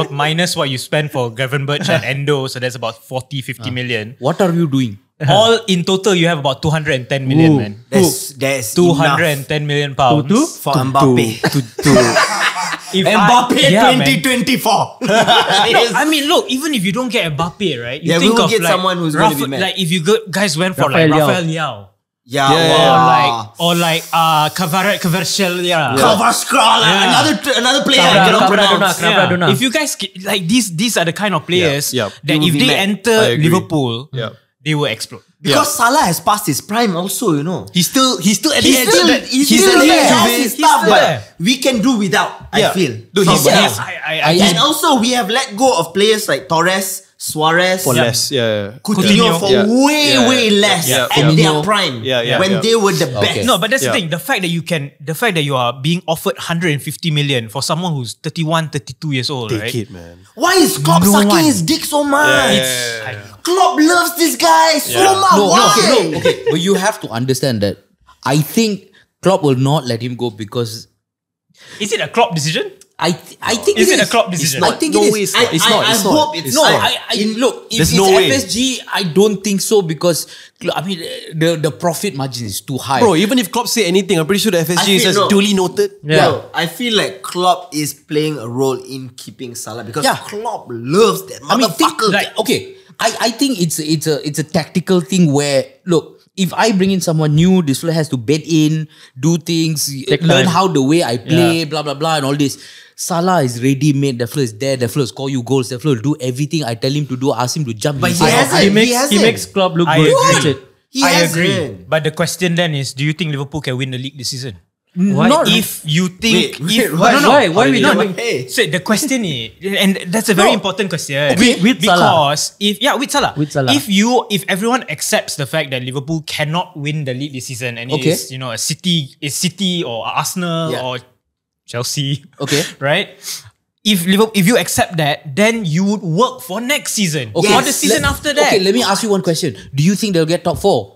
minus what you spent for Gravenberch and Endo, so that's about 40-50 million. What are you doing? All in total, you have about 210 million, man. That's 210 million pounds. Who? for Mbappe. If Mbappe man. 2024. No, I mean, look, even if you don't get Mbappe, right? You Yeah, think we will of get like someone who's gonna be mad. Like if you guys went for Rafael like Leao. Rafael Leao. Yeah. Or like Kvaratskhelia. Kvaratskhelia, another player I Kvaratskhelia, cannot pronounce. Kvaratskhelia. If you guys like these are the kind of players Yeah, yeah. that They will if be they mad. I enter agree. Liverpool, Yeah. they will explode. Because Salah has passed his prime also, He's still at the He's edge. still, he's still at the there. edge of Chelsea it. stuff, still but there. we can do without, I Yeah. feel. Dude, From he's- here. he's- And also, we have let go of players like Torres, Suarez, For less, yeah. Coutinho for Yeah. way less Yeah. at Yeah. their prime Yeah. when they were the best. Okay. No, but that's Yeah. the thing. The fact that you are being offered 150 million for someone who's 31, 32 years old, Take right? it, man. Why is Klopp No sucking one. his dick so much? Yeah. Klopp loves this guy so much. No, Why? okay. But you have to understand that I think Klopp will not let him go because Is it a Klopp decision? I think Is it it a is. Klopp decision? I think No it way is. it's not. It's not. I It's not. hope it's No, not. look. If There's it's no way. FSG, I don't think so because I mean the profit margin is too high. Bro, even if Klopp say anything, I'm pretty sure the FSG I feel- says no. duly noted. Yeah. Bro, I feel like Klopp is playing a role in keeping Salah because Yeah. Klopp loves that I mean, think, motherfucker. like, okay, I think it's a tactical thing where look, if I bring in someone new, this fella has to bed in, do things, learn time. how the way I play, blah blah blah, and all this. Salah is ready made. The fella is there. The fella will score you goals. The fella will do everything I tell him to do. Ask him to jump. But inside. he hasn't. He hasn't. makes Klopp look I good. agree. That's it. He I hasn't. agree. But the question then is, do you think Liverpool can win the league this season? Why? Not If you think, Why we not? Hey. So the question is, and that's a very important question. With Salah. Because with Salah. With Salah. If everyone accepts the fact that Liverpool cannot win the league this season and Okay. it is City or Arsenal Yeah. or Chelsea. Okay. Right? If you accept that, then you would work for next season. Okay. Or the season after that. Okay, let me ask you one question. Do you think they'll get top 4?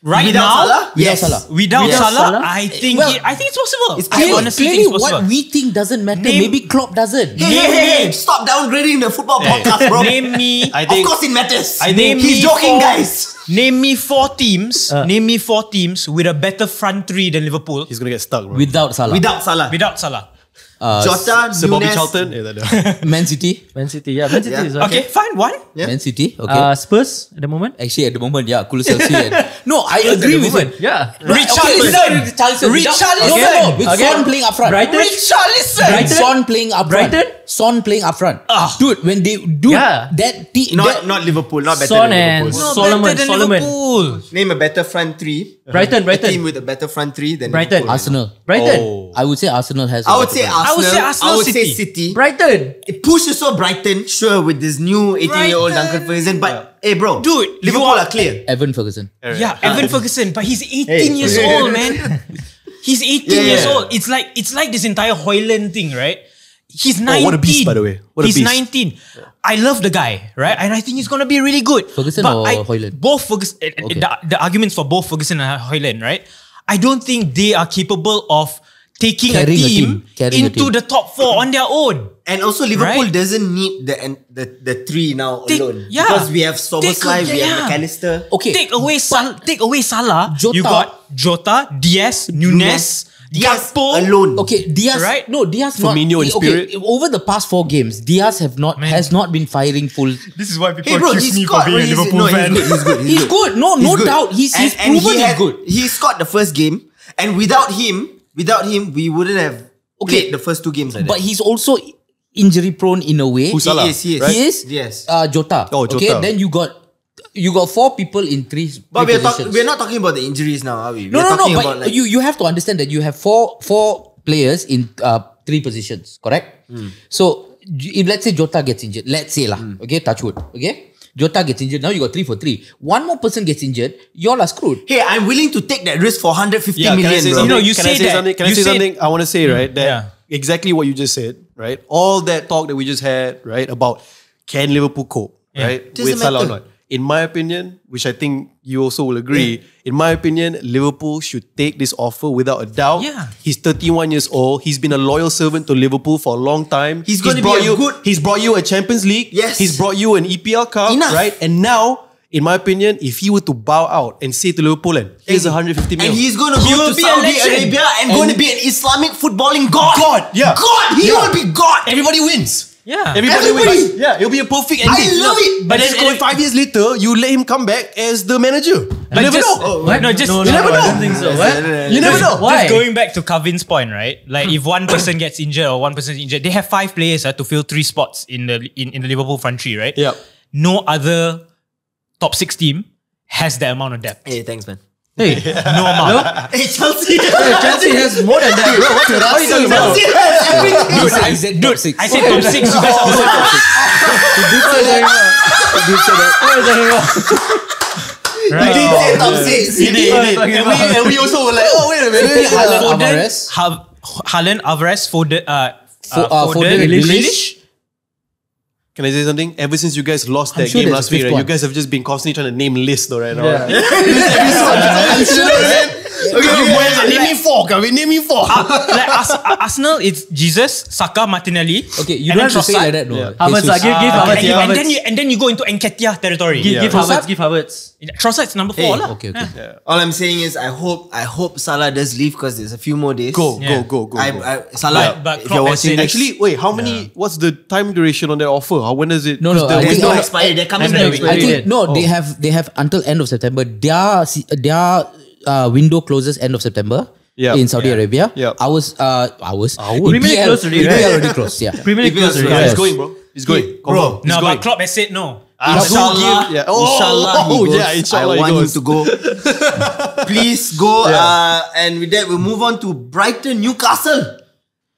Right Without now, Salah? Without Salah. Without Without Salah, Salah? I think Well, it's possible. it's I clearly- honestly think Clearly, it's possible. what we think doesn't matter. Name- Maybe Klopp doesn't. Hey, stop downgrading the football podcast, bro. Name me. I Of think course it matters. Name He's me joking, four- guys. Name me four teams. Name me four teams with a better front three than Liverpool he's gonna get stuck, bro. Without Salah. Without Salah. without Salah. Jota, Sir Bobby Nunes. Charlton. Eh, tak ada. Man City. Man City, yeah. Man City Yeah. is Okay, fine. Why? Yeah. Man City. Okay. Spurs at the moment. Actually, at the moment, yeah, Kulusevski. No, I agree with it. Yeah. Richarlison. No, with Okay. Son playing up front. Brighton. Richarlison. Brighton. Son playing up front. Brighton? Son playing up front. Ah. Dude, when they do Yeah. that, Not Liverpool. Not better Son than and Liverpool. Solomon. Better than Solomon. Liverpool. Name a better front three. Brighton. A team Brighton. with a better front three than Brighton. Liverpool. Arsenal. Brighton. Oh. I would say Arsenal has. I would say Arsenal. I would say Arsenal, I would say City. City. Brighton. It pushes so Brighton, sure, with this new 18-year-old Brighton. Duncan Ferguson. But hey, bro, Dude, Liverpool you are clear. Evan Ferguson. Yeah, Evan Ferguson, but he's 18 years Hey. old, man. He's 18 Yeah. years old. It's like this entire Hoyland thing, right? He's 19. what a beast, by the way. What a He's beast. 19. I love the guy, right? And I think he's gonna be really good. Ferguson or Hoyland? Both Ferguson. The arguments for both Ferguson and Hoyland, right? I don't think they are capable of taking Carrying a team. Carrying a into team. the top 4 on their own. And also Liverpool Right. doesn't need the three now Take- alone. yeah. Because we have Soboslai, we have Yeah. McAllister. Okay. Take away Salah. Jota- You got Jota, Diaz, Nunes, Diaz Gakpo alone. Okay, Diaz. Right? No, Diaz. Firmino in spirit. Over the past 4 games, Diaz has not been firing full. This is why people Hey bro, he's got, he's good. He's good. No good. doubt. He's And proven he's good. He scored the first game, and without him, we wouldn't have played the first 2 games like But that. he's also injury prone in a way. Who's Salah? He is. right? He is. Yes. Jota. Oh, Jota. Okay, then you got 4 people in 3 But positions. we're not talking about the injuries now, are we? No, We're talking But about like you have to understand that you have four players in 3 positions, correct? So if let's say Jota gets injured, let's say okay, touch wood, okay? Jota gets injured, now you got 3 for 3. One more person gets injured, y'all are screwed. hey, I'm willing to take that risk for 150 Yeah, million, can I say bro. something? You know, you Can say I say that. something? Can I You say say- something? I want to say, right, that Yeah. exactly what you just said, right? All that talk that we just had, right, about can Liverpool cope, right, Doesn't with Salah or matter. not. In my opinion, which I think you also will agree, in my opinion, Liverpool should take this offer without a doubt. Yeah. He's 31 years old. He's been a loyal servant to Liverpool for a long time. He's gonna brought be a you, good- He's brought you a Champions League. Yes. He's brought you an EPL Cup, Enough. right? And now, in my opinion, if he were to bow out and say to Liverpool, here's 150 million. And he's going to He go will to be a Saudi legend. Arabia and going to be an Islamic footballing god. God, yeah. God, he Yeah. will be God. Everybody wins. Yeah. Everybody Everybody. wins. Yeah, it'll be a perfect ending. I love it. But then 5 years later, you let him come back as the manager. You never just- know. No, just No, You never I know. don't think so. What? You never know. Why? Just going back to Kavin's point, right? Like if one person gets injured or one person is injured, they have 5 players to fill 3 spots in the Liverpool front three, right? Yeah. No other top 6 team has that amount of depth. Hey, thanks, man. Hey, No amount. Hey, Chelsea. Chelsea has more than that, bro. What are you talking about? Chelsea has everything. Dude, I said top 6. I said top 6. You guys also top 6. He did say top 6. He did. And we also were like, oh, wait a minute. Haaland, Foden, Alvarez. Haaland, Alvarez, Foden, Foden, Grealish. Can I say something? Ever since you guys lost I'm that sure game there's last a week, fifth right, you one. guys have just been constantly trying to name lists though right now. Yeah. I'm sure there's Name me 4, Kevin. Name me 4. Like Arsenal, it's Jesus, Saka, Martinelli. Okay, you and don't have then to say Trossard. like that, no. Yeah. Havertz, Jesus. give Havertz. And then you go into Nketiah territory. Give Trossard? Havertz. Trossard's number 4 lah. Okay. All I'm saying is I hope Salah does leave because there's a few more days. Go. Salah, But if Klopp you're has watching said- next, Actually, wait, how many, what's the time duration on that offer? When does it? No, I there's think- no expiry. They're coming There's no back. expiry. I think Period. no, they have until end of September. Their window closes end of September. Yeah. In Saudi Arabia. Yeah. Ours. Premier League closed already, right? EPL already closed. Yeah. Premier League closed already. Yeah, Yes. it's going, bro. It's going. Bro. No, going. but Klopp has said no. Inshallah, Yeah. inshallah, he goes. yeah, inshallah I he want him goes. to go. Please go. Yeah. And with that, we'll move on to Brighton, Newcastle.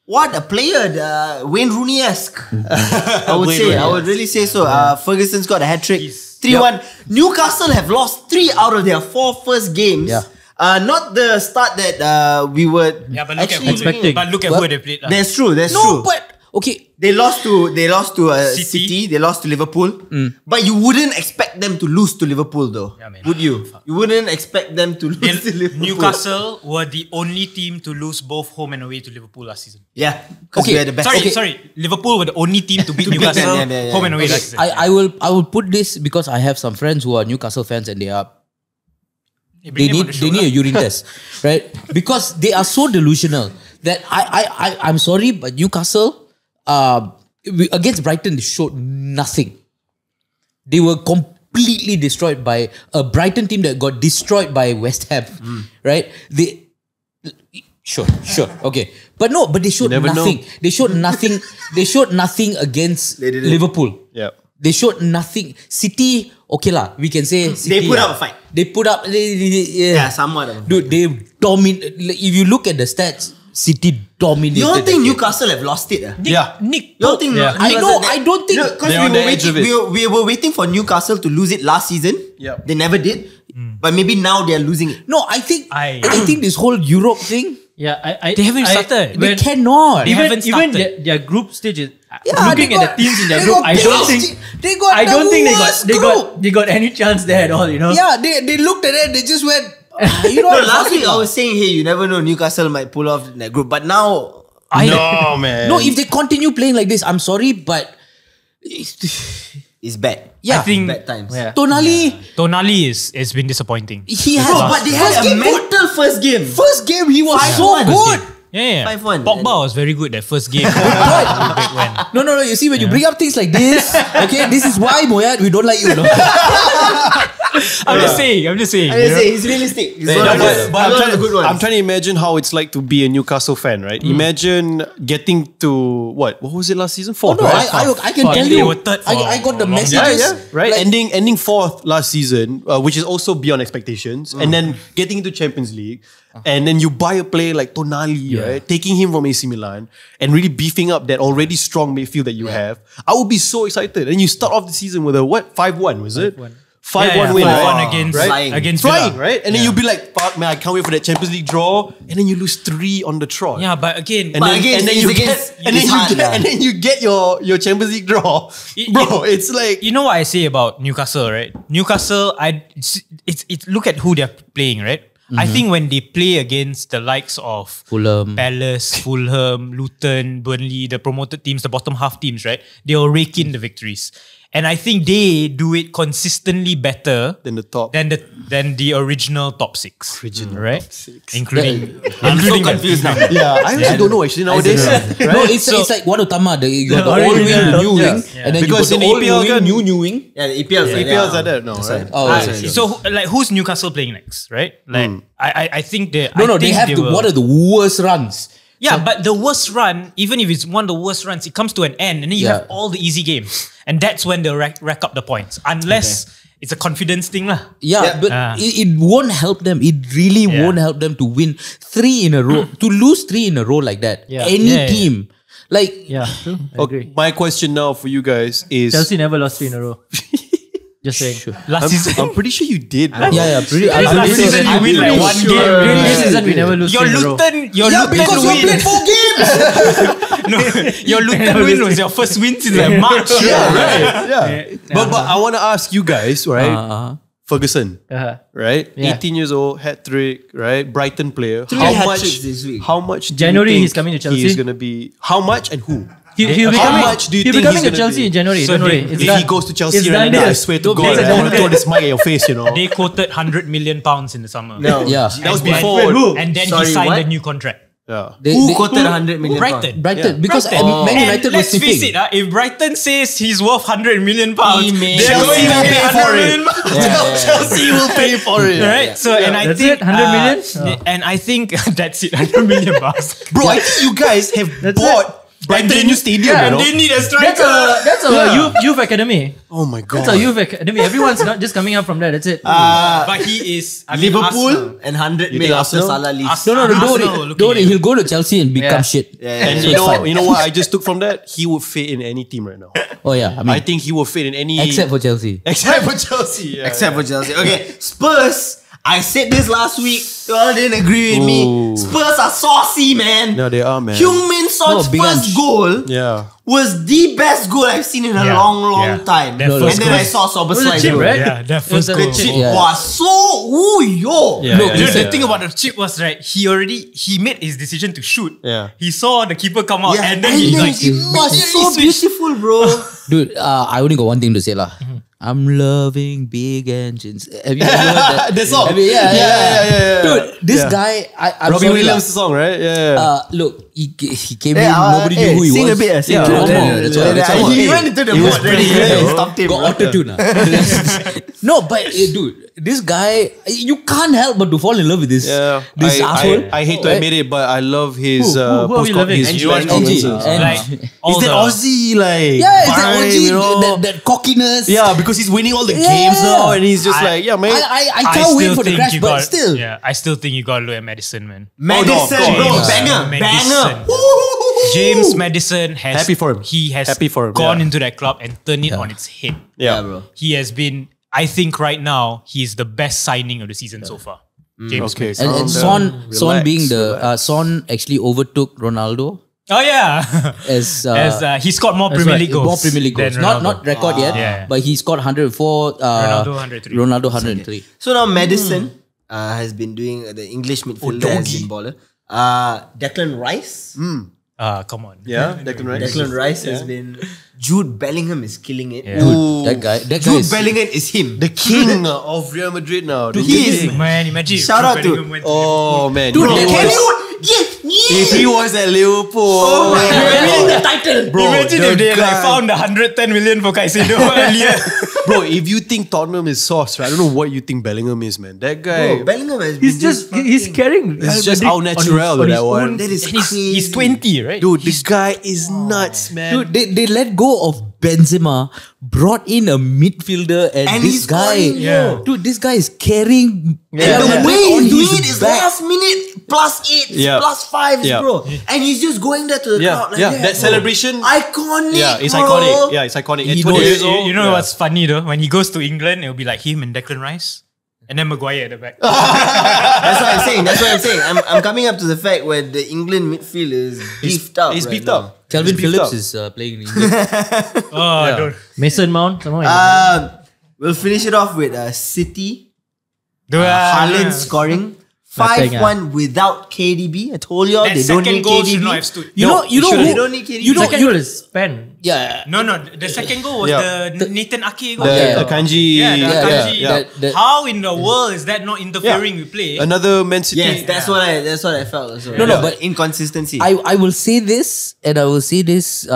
What a player, Wayne Rooney-esque. I would Wayne say, Rooney, I would really say so. Ferguson's got a hat trick. 3-1. Newcastle have lost 3 out of their 4 first games. Yeah. Not the start that we were Yeah, but look actually at expecting. But look at who they played. lah. That's true. That's No, true. but okay. They lost to City. City. They lost to Liverpool. But you wouldn't expect them to lose to Liverpool, though. Yeah, man. Would you? You wouldn't expect them to lose to Liverpool. Newcastle were the only team to lose both home and away to Liverpool last season. Yeah. Because Okay, we are the best. Sorry. Liverpool were the only team to beat beat them, Newcastle yeah. home and away last season. I will put this because I have some friends who are Newcastle fans and they Bring them on the show need lah. a urine test, right? Because they are so delusional. that I'm sorry, but Newcastle against Brighton, they showed nothing. They were completely destroyed by a Brighton team that got destroyed by West Ham, right? Sure, okay, but they showed nothing. They showed nothing. They showed nothing against Liverpool. Yeah. They showed nothing. City, okay lah, we can say City, They put up a fight. They put up, Yeah, somewhat of a fight. dude. They dominate. If you look at the stats, City dominated. You don't think that game. Newcastle have lost it? Yeah. Nick, You don't think? Yeah. I know. I don't think. Because They're on the edge of it. we were waiting for Newcastle to lose it last season. Yeah. They never did. But maybe now they are losing it. No, I think. I- I think this whole Europe thing. Yeah, They haven't started. They cannot. They haven't Even started. their group stage is Yeah, looking they at the teams in their they group. got I don't pissed. think They got. I don't the think worst they group. got any chance there at all. You know. Yeah, they looked at it. They just went. You know, No, last week I was saying, hey, you never know, Newcastle might pull off that group. But now, No, man. no. If they continue playing like this, I'm sorry, but it's bad. yeah, I think Bad times. Yeah. Tonali has been disappointing. he has. Bro, but they had a mental first game. First game, he was so 5-1. good. Yeah. 5-1. Pogba was very good that first game. Back when. No. You see, when you bring up things like this, okay, this is why Moyad, we don't like you. No? I'm just saying. I you say know? he's realistic. He's Yeah, one of but the- I'm, one of trying the good ones. I'm trying to imagine how it's like to be a Newcastle fan, right? Imagine getting to what was it last season? Oh Fourth, no, right? I can tell They you. were third for I got the a long messages. Yeah, right. Like, Ending fourth last season, which is also beyond expectations, and then getting into Champions League, and then you buy a player like Tonali, right? Taking him from AC Milan and really beefing up that already strong midfield that you have. I would be so excited. And you start off the season with a what? 5-1, was it? 5-1 win, 5-1 right? against Flying. against Flying, Villa. right? And then you'll be like, fuck man, I can't wait for that Champions League draw. And then you lose 3 on the trot. Yeah, but again, And then, again, and then it's you against- get, and then it's you hard, get, lah. and then you get your Champions League draw, bro. It's like you know what I say about Newcastle, right? Newcastle, it's look at who they're playing, right? I think when they play against the likes of Fulham. Palace, Fulham, Luton, Burnley, the promoted teams, the bottom half teams, right? They'll rake in the victories. And I think they do it consistently better than the top. than the original top 6. Right? Including I'm so confused now. Yeah, I really don't know actually nowadays. No, it's like what Utama. You got the old wing, yeah. the new wing, and then Because you got in the old EPL wing, kan- new wing. Yeah, the EPL's like EPLs that. are there, no, right? Oh, okay. so like who's Newcastle playing next, right? Like I think they They have to. What are the worst runs? Yeah, but the worst run, even if it's one of the worst runs, it comes to an end and then you have all the easy games. And that's when they'll rack up the points. Unless it's a confidence thing lah. Yeah, but it won't help them. It really won't help them to win 3 in a row. To lose 3 in a row like that. Yeah. Any team. Like, Yeah, true. I agree. My question now for you guys is Chelsea never lost 3 in a row. Just saying. Last season. I'm pretty sure you did. Bro. pretty. Last season you win like one game. During this season, we never lose 3 in a row. Your because Luton you win. played 4 games. No, your Luton win was your first win since like March. Yeah. But I want to ask you guys, right? Ferguson, right? Yeah. 18 years old, hat-trick, right? Brighton player. 3 How hat-tricks much? this week. How much? Do January you think he's coming to Chelsea. He's gonna be. How much and who? He'll be How coming, much do you he'll think be coming he's to gonna Chelsea be? in January. So Don't worry. If he goes to Chelsea it's right done now, I deal. swear to Don't God, play I want to throw this mic at your face, you know. They quoted £100 million in the summer. No. Yeah. That was And then- before. And then Sorry, he signed what? a new contract. Yeah. Who quoted 100 million? Brighton. Brighton. Because Brighton. Man United And was let's face sniffing. it, if Brighton says he's worth £100 million, He may- they're Chelsea going to will pay pay for 100 it. million. Chelsea will pay for it. Right? So, and I That's think it? 100 million? And I think that's it, $100 million. Bro, I think you guys have bought Brighton new stadium, you And know? they need a striker. That's a youth academy. Oh my God. That's a youth academy. Everyone's not just coming up from there. That's it. But he is I mean, Liverpool Arsenal. and 100 You mil think after Arsenal? Salah leaves. Arsenal. No, don't Arsenal worry. looking Don't worry. at He'll go to Chelsea and become Yeah. shit. And So you it's know, fine. you know what I just took from that? He would fit in any team right now. Oh yeah, I I mean, think he will fit in any except for Chelsea. except for Chelsea. Yeah. Except for Chelsea. Okay, Spurs. I said this last week. You all didn't agree with me. Ooh. Spurs are saucy, man. No, they are, man. Heung-min Son's No, big first Ange. goal Yeah. was the best goal I've seen in a Yeah, long yeah. time. That And first then goal. I saw Soberslide. It was a chip, goal. right? Yeah, that It was first a goal. chip. It Yeah. was so yo. Yeah. No, yeah, dude, yeah. the thing about the chip was right. He made his decision to shoot. Yeah. He saw the keeper come out, Yeah, and then he like it was so switched. beautiful, bro. Dude, I only got one thing to say lah. I'm loving big engines. Have you ever heard that? The song. Yeah. Dude, this guy, I'm Robbie sorry Williams' song, right? Yeah. look, he came in, nobody knew who he sing was. a bit, sing Yeah, a bit. come on, that's why- that's why- He went into the It was mode. pretty Yeah, good, bro. stopped him. Got auto-tune. No, but dude, this guy, you can't help but to fall in love with this this asshole. I hate to admit it, but I love his Who are we post-com, loving? his Angie, US Angie, comments. Like all Is that the- Aussie like? Yeah, it's that vibe, OG, you know? that cockiness. Yeah, because he's winning all the Yeah. games now, and he's just like, yeah, man. I can't wait for the crash, but still. Yeah, I still think you gotta look at Madison, man. Madison, Oh, no, bro, James banger, Madison. banger. James Madison has Happy for him. He has Happy for him, gone yeah. into that club and turned it on its head. Yeah, bro. He has been, I think right now, he's the best signing of the season so far. James Okay. Madison. And Son Relax, being the Son actually overtook Ronaldo Oh yeah. as He scored more Premier League goals. more Premier League goals. than Not Ronaldo. record yet, Yeah. but he scored 104. Ronaldo 103. Ronaldo 103. So now Madison has been doing the English midfielder has been baller. Declan Rice. Come on. Yeah, Declan Rice. Declan Rice has been. Jude Bellingham is killing it. Yeah. Dude, that guy Jude is Bellingham is him. The king of Real Madrid now. The He is. king. Man, imagine. Shout if out to- Bellingham went Oh man, Dude, If he can was- if he was at Liverpool, winning the title. bro, Imagine the if they like guy- found 110 million for Caicedo earlier. bro. If you think Tottenham is sauce, right? I don't know what you think Bellingham is, man. That guy, Bro, Bellingham has He's been just he's carrying. it's just Real how Madrid natural on that his one. own. That is crazy. He's 20, right? Dude, this guy is nuts, man. Dude, they let go of Benzema, brought in a midfielder, and this he's guy, scoring, yeah. dude, this guy is carrying. And the Madrid way on he's his doing it is back. last minute +8, Yeah. +5, Yeah. bro. And he's just going there to the Yeah, crowd like yeah, that. that bro. celebration. Iconic. Yeah, it's bro. iconic. Yeah, it's iconic. At He 20 knows- years old, You know yeah. what's funny though? When he goes to England, it'll be like him and Declan Rice. And then Maguire at the back. That's what I'm saying. I'm coming up to the fact where the England midfield is beefed up. He's right beefed now. up. Calvin He's beefed Phillips up. is playing in England. Don't. Mason Mount. Someone. We'll finish it off with City. Do Haaland scoring. Nothing, 5-1 without KDB. I told y'all That they don't second need goal KDB. should not have stood. You know They who? don't need KDB. You know, Second goal is Span. yeah. No, the second goal was Yeah. the Nathan Ake goal. The Yeah. Akanji. Yeah, the Akanji. yeah. How in the world is that not interfering with play? Another Man City. Yes, that's what I felt. Also. No, but inconsistency. I will say this, and I will say this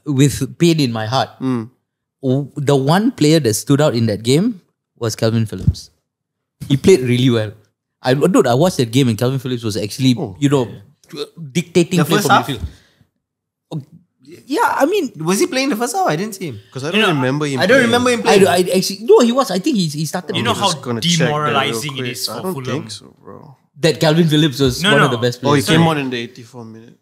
with pain in my heart. The one player that stood out in that game was Calvin Phillips. He played really well. I watched that game and Calvin Phillips was actually, dictating The play first from half? midfield. Oh, yeah, I mean, Was he playing the first half? I didn't see him. Because I don't remember him. I don't playing. remember him I playing. actually no, he was. I think he started. You know I'm how just gonna check that real demoralizing it quick. is I for don't Fulham. think so, bro. that Calvin Phillips was No, one no. of the best Oh, he players. came on in the 84th minute.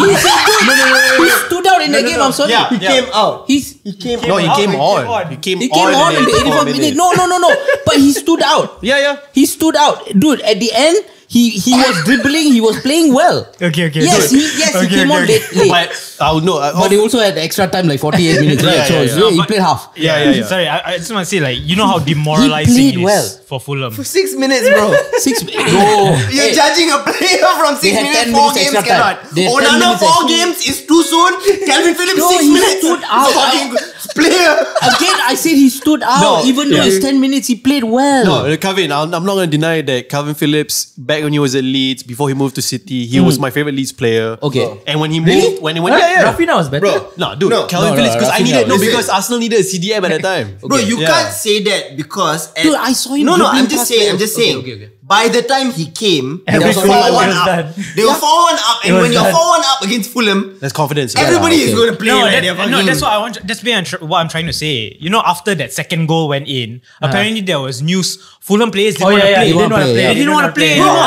He stood out in the game. I'm sorry. He came out. He came No, he out. came on. on. He came came on in the 84th minute. No. But he stood out. Yeah. He stood out, dude. At the end, he was dribbling. He was playing well. Okay. Yes, good. he came on late. But I'll know. But they also had extra time, like 48 minutes. Right? So yeah. he But- played half. Yeah. Sorry, I just want to say, like, you know how demoralizing played it is well. for Fulham. For 6 minutes, bro. 6 No. You're judging a player from 6 had minutes, 10 4 minutes games extra time. cannot. They had 10 Onana minutes 4 extra. games is too soon. Calvin Phillips No, 6 he minutes. stood out. Fucking player. Again, I said he stood out. No, Even though it's 10 minutes, he played well. No, Calvin, I'm not going to deny that Calvin Phillips, back when he was at Leeds, before he moved to City, he was my favorite Leeds player. Okay. And when he moved, when Rafinha was better. Bro, no, dude, No. Calvin No, Phillips, because I Rafinha needed, was- because Arsenal needed a CDM at that time. Bro, you Yeah. can't say that because Dude, I saw him No, dribbling I'm just past saying. I'm players. just saying. Okay. By the time he came, they were Everybody 4-1 was up. done. They were 4-1 up, and was when you're done. 4-1 up against Fulham, That's confidence. everybody okay. is going to play like they're fucking. That's what I want. That's what I'm trying to say. You know, after that second goal went in, apparently there was news. Fulham players didn't Oh want to yeah, play. he didn't want to play. Yeah. They didn't want to play Bro, anymore.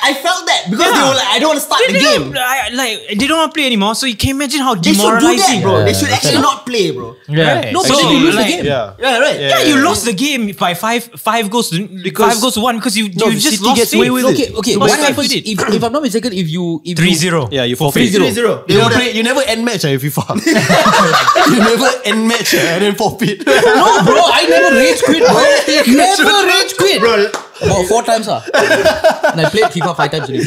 I felt that because they Yeah. were like, I don't want to start the They game. they don't want to play anymore. So you can imagine how They should do that, demoralizing. bro. They Yeah, should actually not play, bro. Yeah. Right. No, but So, then you lose the like, game. Yeah. Yeah, right. Yeah, you lost the game by five goals to Because- 1 because you No, just City lost gets faith. away with it. Okay. Lost What faith happens with it. if I'm not mistaken? If you 3-0. Yeah, you forfeit. 3-0. You never, you never end match if you FIFA. You never end match and then forfeit. No, bro, I never rage quit, bro. Never rage quit. Bro, About 4 times. And I played FIFA 5 times already.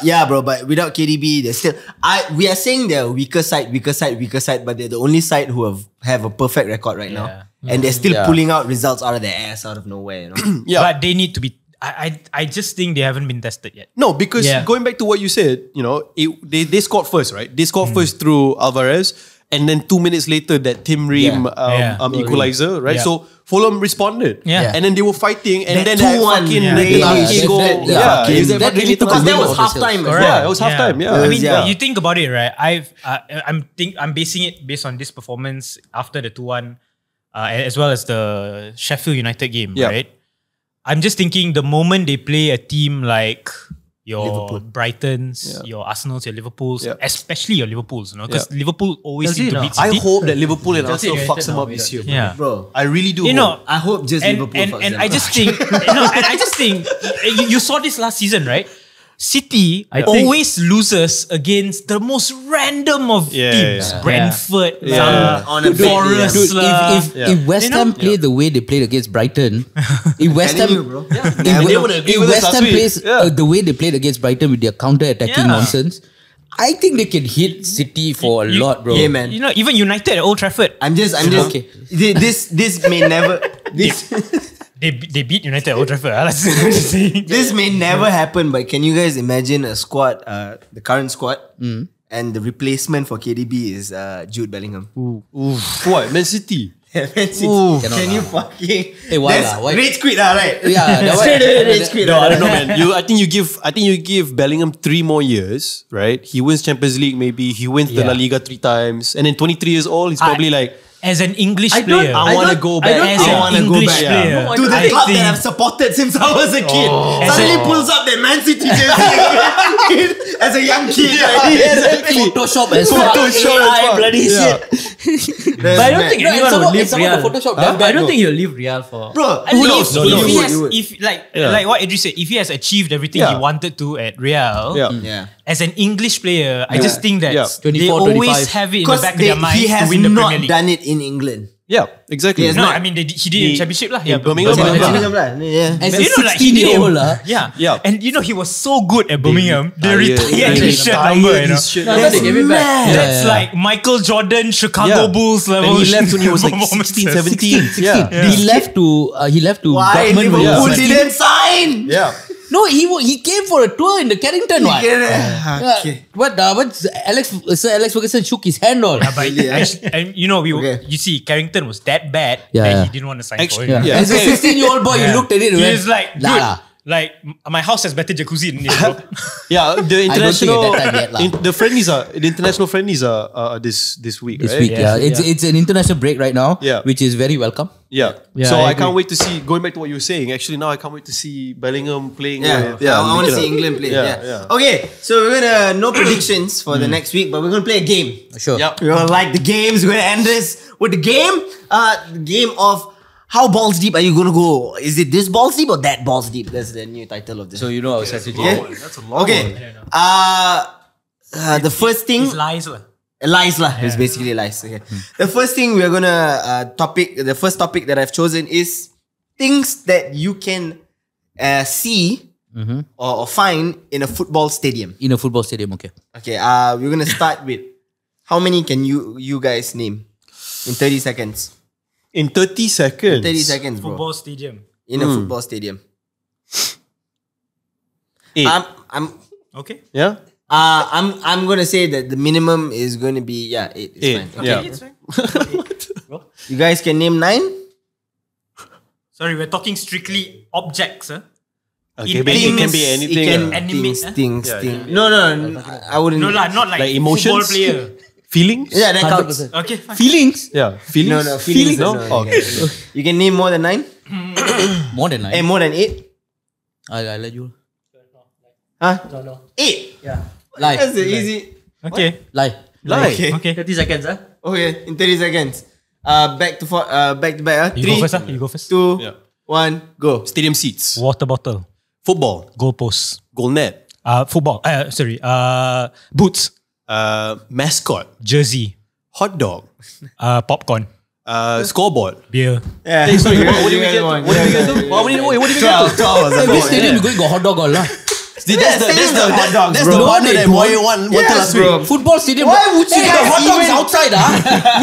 Yeah, bro. But without KDB, they're still. We are saying they're weaker side, but they're the only side who have a perfect record right now, and they're still pulling out results out of their ass, out of nowhere. You know? But they need to be. I just think they haven't been tested yet. No, because going back to what you said, you know, they scored first, right? They scored first through Alvarez, and then 2 minutes later that Tim Ream equalizer, right? Yeah. So Fulham responded, and then they were fighting, and That then 2-1, fucking really goal, that really took Because a that lot was of half yourself. time. Yeah, it was half time. Yeah, I mean, Yeah. you think about it, right? I'm basing it based on this performance after the 2-1, as well as the Sheffield United game, right? I'm just thinking the moment they play a team like your Brightons, your Arsenals, your Liverpools, especially your Liverpools, you know, because Liverpool always Chelsea seem to no. beat I City. hope that Liverpool and Chelsea Arsenal fucks United them now, up this year. Yeah. Bro. I really do. You know, I hope just Liverpool fucks and them I up. just think, and I just think you saw this last season, right? City I think- always loses against the most random of teams. Brentford, On a Forest. Dude, if West Ham play the way they played against Brighton, if West Ham, you, bro. And they wouldn't agree if with us West last Ham week. plays the way they played against Brighton with their counter-attacking nonsense, I think they can hit City for a lot, bro. Yeah, man. You know, even United at Old Trafford, I'm just. Okay. This may never. they beat United at Old Trafford. I'm just saying. This may never happen, but can you guys imagine a squad, the current squad, and the replacement for KDB is Jude Bellingham? What? Man City? Can you fucking? Hey, why That's lah? Why- rage quit lah, right? Yeah, that Straight one- away rage quit. No, I don't know, man. I think you give Bellingham 3 more years, right? He wins Champions League, maybe he wins the La Liga 3 times, and then 23 years old, he's probably like, As an English I don't- player, I want to go back. as I an wanna go English back. player, No, To the I club think- that I've supported since I was a kid. As Suddenly a- pulls up that Man City jersey as a young kid. Photoshop as fuck. AI bloody shit. But I don't think No, and anyone some would more- leave and some more Real. the Photoshop Huh? damn bad, I don't bro. think he'll leave Real for. Bro, If he he has, would. like what Idris said, if he has achieved everything he wanted to at Real, Yeah. as an English player, I just think that 24, they always 25. have it in the Because back of their mind he to has win the not Premier League. done it in England. yeah, exactly. He has No, not. I mean he did in Championship lah. Yeah, Birmingham, Birmingham. Yeah. As You a know, like he did 16-year-old, Yeah. And you know he was so good at Birmingham. They retired They his shirt retired number. You know? his shirt No, I thought they gave it back. That's like Michael Jordan, Chicago Bulls level. And he left when he was like performances. 16, 17. Yeah. He left to Why Dortmund when he Liverpool was 16. didn't sign? Yeah. No, he came for a tour in the Carrington. What? Okay. Sir Alex Ferguson shook his hand on. Yeah, but and you know Okay. you see Carrington was that bad Yeah, that yeah. he didn't want to sign for Actually, him. yeah. As a 16-year-old boy, you looked at it and He went, was like, dude, nah. like my house has better jacuzzi than this, bro. Yeah, the I don't think international at that time yet lah. the international friendlies are this week, This right? week, yeah. It's an international break right now, Yeah. which is very welcome. Yeah. Yeah, So I I can't agree. wait to see, going back to what you were saying, actually now I can't wait to see Bellingham playing. I want to see England play. Yeah. Okay, so we're gonna no predictions for the next week, but we're gonna play a game. Sure. Yep. We're gonna like the games. We're gonna end this with the game. The game of how balls deep are you gonna go? Is it this balls deep or that balls deep? That's the new title of this. So you know our strategy. Yeah? That's a long Okay. The first thing. It's lies lah. Lies lah. It's basically lies. Okay. The first thing we're gonna the first topic that I've chosen is things that you can see or find in a football stadium. In a football stadium, okay. Okay. We're gonna start with how many can you guys name in 30 seconds? In 30 seconds. 30 seconds, bro. Football stadium. In a football stadium. 8. I'm Okay. Yeah? I'm gonna say that the minimum is gonna be 8. It's 8. fine. Okay. Yeah. It's fine. You guys can name 9? Sorry, we're talking strictly objects, huh? Okay, but it can be anything. It can Animate, things. Yeah, No, I wouldn't. No lah, not like, Like emotions? football player. Feelings? Yeah, that counts. 100%. Okay, fine. Feelings? Yeah. Feelings? No, feelings. No? No, Oh, okay. You can name more than 9? More than 9. More than 8? I'll let you. Huh? No. 8? Yeah. Lie. That's easy. Okay. Lie. Okay. Okay. 30 seconds, huh? Okay, in 30 seconds. Back to back. You 3, go first, huh? You go first. 2, Yeah. 1, go. Stadium seats. Water bottle. Football. Goalpost. Goal net. Football. Boots. Mascot. Jersey. Hot dog. Popcorn. Scoreboard. Beer. Yeah. Sorry, what do we get? What do we get? What do we get? 12 Hey, which stadium you going got hot dog all lah? That's the hot dogs, that's bro. the one No, that they boy don't. wanted last week. Football stadium. Why would you Hey, guys the hot dogs even- outside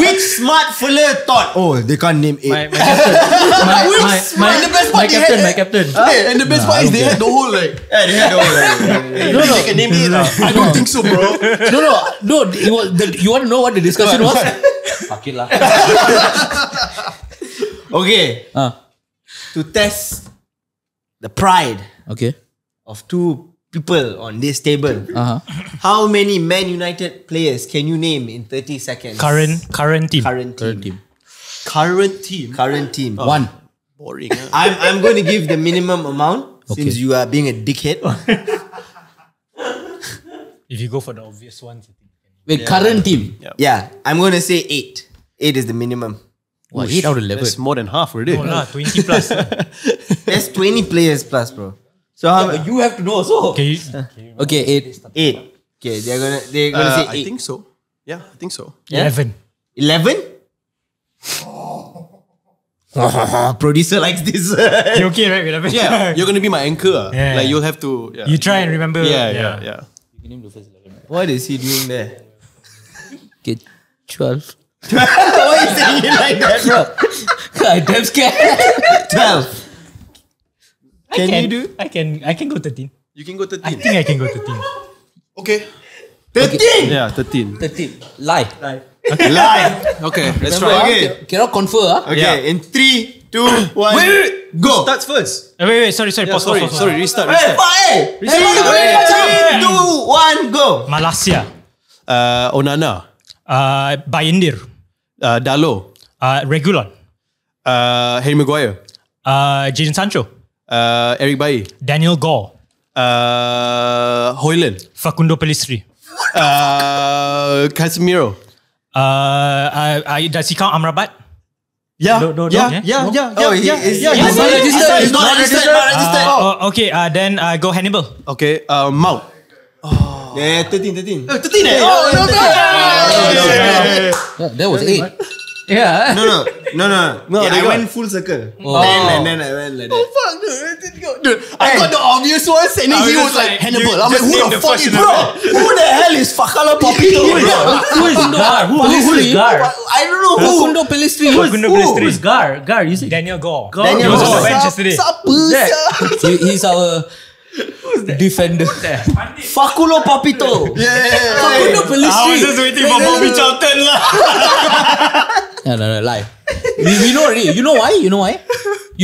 Which smart fella thought, oh, they can't name 8? My captain. My captain. Hey, and the best part is they had the whole like. Yeah, they had all No, they can name it. I don't think so, bro. No. You want to know what the discussion was? Fuck it lah. Okay, to test the pride Okay. of two people on this table, how many Man United players can you name in 30 seconds? Current team. Current team. Current team. Current team. One. Boring. I'm going to give the minimum amount Okay. since you are being a dickhead. If you go for the obvious ones, Wait, current team. Yeah, I'm going to say 8. 8 is the minimum. What, 8 out of 11? That's more than half already. no lah, 20 plus. That's 20 players plus, bro. So how But you have to know also. Okay, Okay, 8. 8. Okay, they're gonna say 8. I think so. Yeah, I think so. 11. 11? Producer likes this. You okay, right? 11? Yeah, you're gonna be my anchor. Yeah. Like you'll have to. Yeah. You try and remember. Yeah. What is he doing there? Okay, 12. Why is he saying it like that, bro? I'm damn scared. 12. Can you do? I can go 13. You can go I 13. think I can go 13. Okay. 13! Yeah, 13. 13. Lie. Lie. Okay, let's Remember, try. okay. Cannot confer. Okay, Yeah. in 3, 2, 1. Wait. Go. Starts first. Wait, sorry. Yeah, Pause. sorry. Restart. Hey, hey! 3, 2, 1, go. Malaysia. Onana. Bayindir. Dalo. Regulon. Harry Maguire. Jadon Sancho. Eric Bailly. Daniel Gore. Hoyland. Facundo Pellistri. Casemiro. Does he count Amrabat? Yeah. No. Yeah. Oh, he's he's not registered. He's not registered. Okay, then go Hannibal. Okay. Mount. Yeah, 13. 13 eh? Oh, no. Yeah, that was 8. Yeah. No. Yeah, they I got- went full circle. Oh. And then I went like that. Fuck, dude. I got the obvious ones and then I was he was just like like, Hannibal. you I'm like, just who named the the fuck first is in the bro? Who the hell is Fakala Popito? Who is Gar? Who is Gar? I don't know who. Facundo Pellistri. Facundo Who Pellistri. is Gar? Gar, you say? Daniel Gore. Daniel He was on Gore. the bench yesterday. He's our defender. Faculo Popito. Facundo I was Pellistri. just waiting for Bobby Charlton lah. No, lie. We know already. You know why? You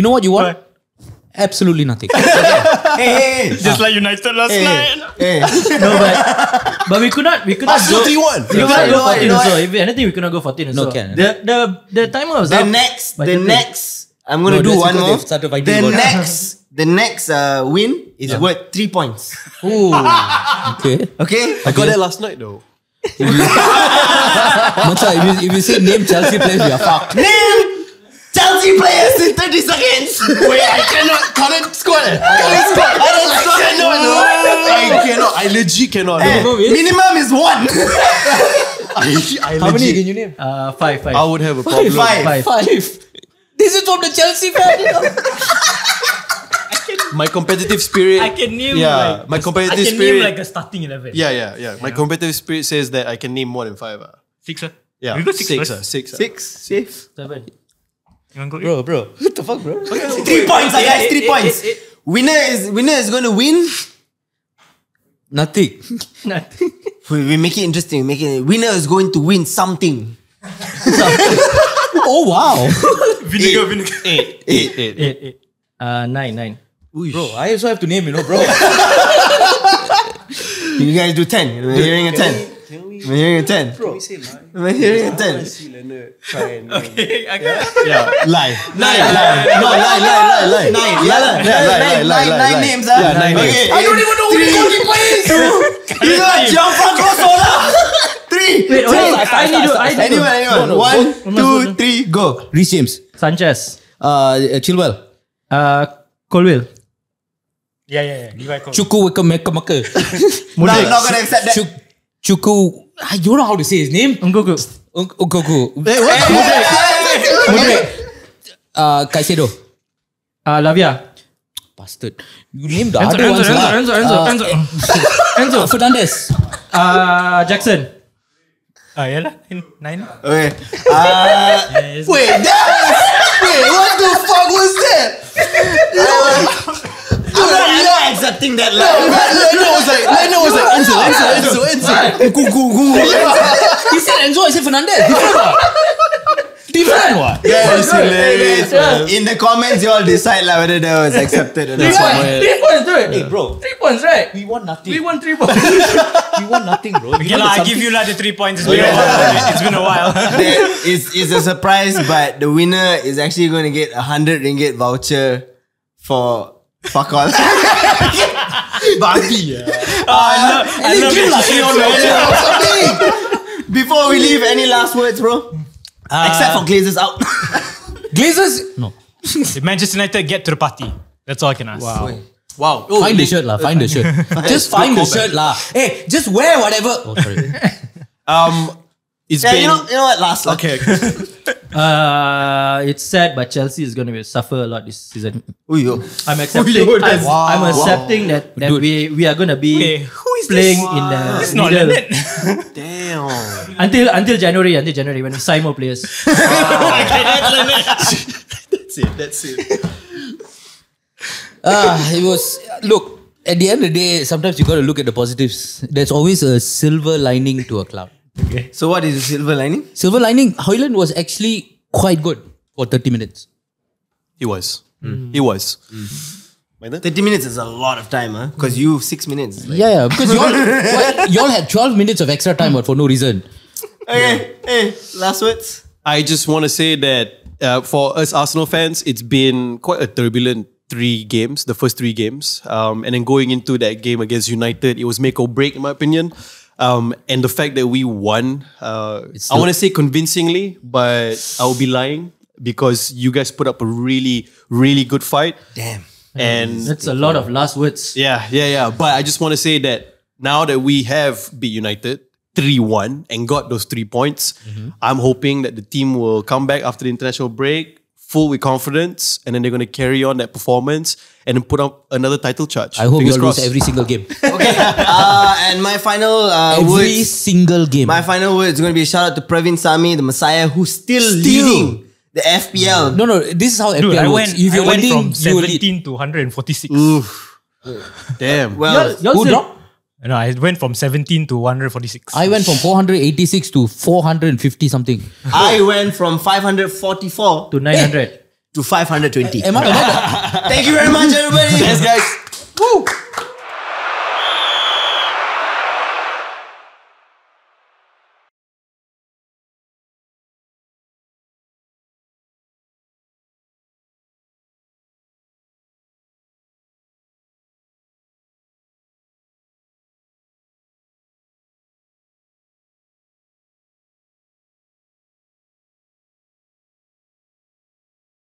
know what you want? Absolutely nothing. Hey. Just like United last night. Hey. No, but we could not go. Arsenal 3-1. We could not go 14 also. If anything, we could not go 14 also. No, can. The timer was The up. next, I'm gonna No, do that's one because more. they've started fighting about- The next win is worth 3 points. Ooh. Okay. Okay? I got that last night though. Macha, if you say name Chelsea players, we are fucked. Name Chelsea players in 30 seconds. Wait, I cannot. Current squad. I cannot. I legit cannot. No. Minimum is 1. I How many legit. can you name? 5. I would have a problem. 5. 5. This is from the Chelsea fan. You know? My competitive spirit. I can name my competitive I can spirit. name like a starting 11. Yeah. My competitive spirit says that I can name more than 5. 6. Yeah, We go 6 6. first. 6. 6. Safe. 7. You want to go? Bro. What the fuck, bro? 3 points, guys. 3 points. Winner is going to win. Nothing. We make it interesting. Winner is going to win something. Oh, wow. Vinegar. 8. 9. Bro, I also have to name, bro. You guys do 10. Am I hearing a 10? Am I hearing a 10? Am I hearing a 10? Okay, I got Yeah. Lie. Lie. No, lie. 9 names. Yeah, 9 names. Okay. I don't even know who the goalkeeper is. You got Gianfranco Sola. 3. Wait, I need to. Anyone. No. 1, 2, 3, go. Reece James. Sanchez. Chilwell. Colwill. Yeah. Levi Cole. Chuku Meka. No, I'm not going to accept that. Chuku. I don't know how to say his name. Ngoku. Goku. Hey, what? Caicedo. Lavia. Bastard. You named the other ones. Enzo. Fernandez. Jackson. Yeah lah. 9. Okay. Yes. Wait, what the fuck was that? I'm not accepting that line. Leno was like Enzo. He said Enzo, I said Fernandez. Different what? That is hilarious. In the comments, you all decide whether that was accepted or not. 3 points, right? Hey bro, 3 points, right? we won nothing. We won 3 points. We won nothing, bro. Okay lah, I give you lah the 3 points. It's been a while. It's a surprise, but the winner is actually going to get a 100 ringgit voucher for fuck all. Babi. I love it. Before we leave, any last words, bro? Except for Glazers out. Glazers? No. Manchester United get to the party. That's all I can ask. Wow. Find the shirt lah. Find the shirt. Just find the shirt lah. Hey, just wear whatever. Oh, sorry. It's Yeah, been you know what? Last. okay. It's sad, but Chelsea is going to suffer a lot this season. I'm accepting. I'm accepting that we are going to be Who is playing this? in the It's not middle Leonard. Damn. until January when we sign more players. That's it. It was, look, at the end of the day, sometimes you got to look at the positives. There's always a silver lining to a cloud. So what is the silver lining? Silver lining, Højlund was actually quite good for 30 minutes. He was. He was. 30 minutes is a lot of time, huh? Because you 6 minutes. Yeah, because y'all had 12 minutes of extra time, but for no reason. Okay, hey, last words. I just want to say that for us Arsenal fans, it's been quite a turbulent 3 games, the first 3 games. And then going into that game against United, it was make or break in my opinion. And the fact that we won, I want to say convincingly, but I'll be lying because you guys put up a really, really good fight. Damn. And That's a lot of last words. yeah. But I just want to say that now that we have beat United 3-1 and got those 3 points, I'm hoping that the team will come back after the international break, full with confidence, and then they're going to carry on that performance and then put up another title charge. I hope Fingers you'll lose crossed. every single game. Okay. And my final Every words. single game. My final word is going to be a shout out to Praveen Sami, the Messiah, who's still leading the FPL. No, this is how Dude, FPL I works. went, If you're I went leading, from you will lead. 17 to 146. Damn. Well, Y'all Who still- dropped? No, I went from 17 to 146. I went from 486 to 450 something. I went from 544 to 900. to 520. Am I? Thank you very much, everybody. Thanks, guys.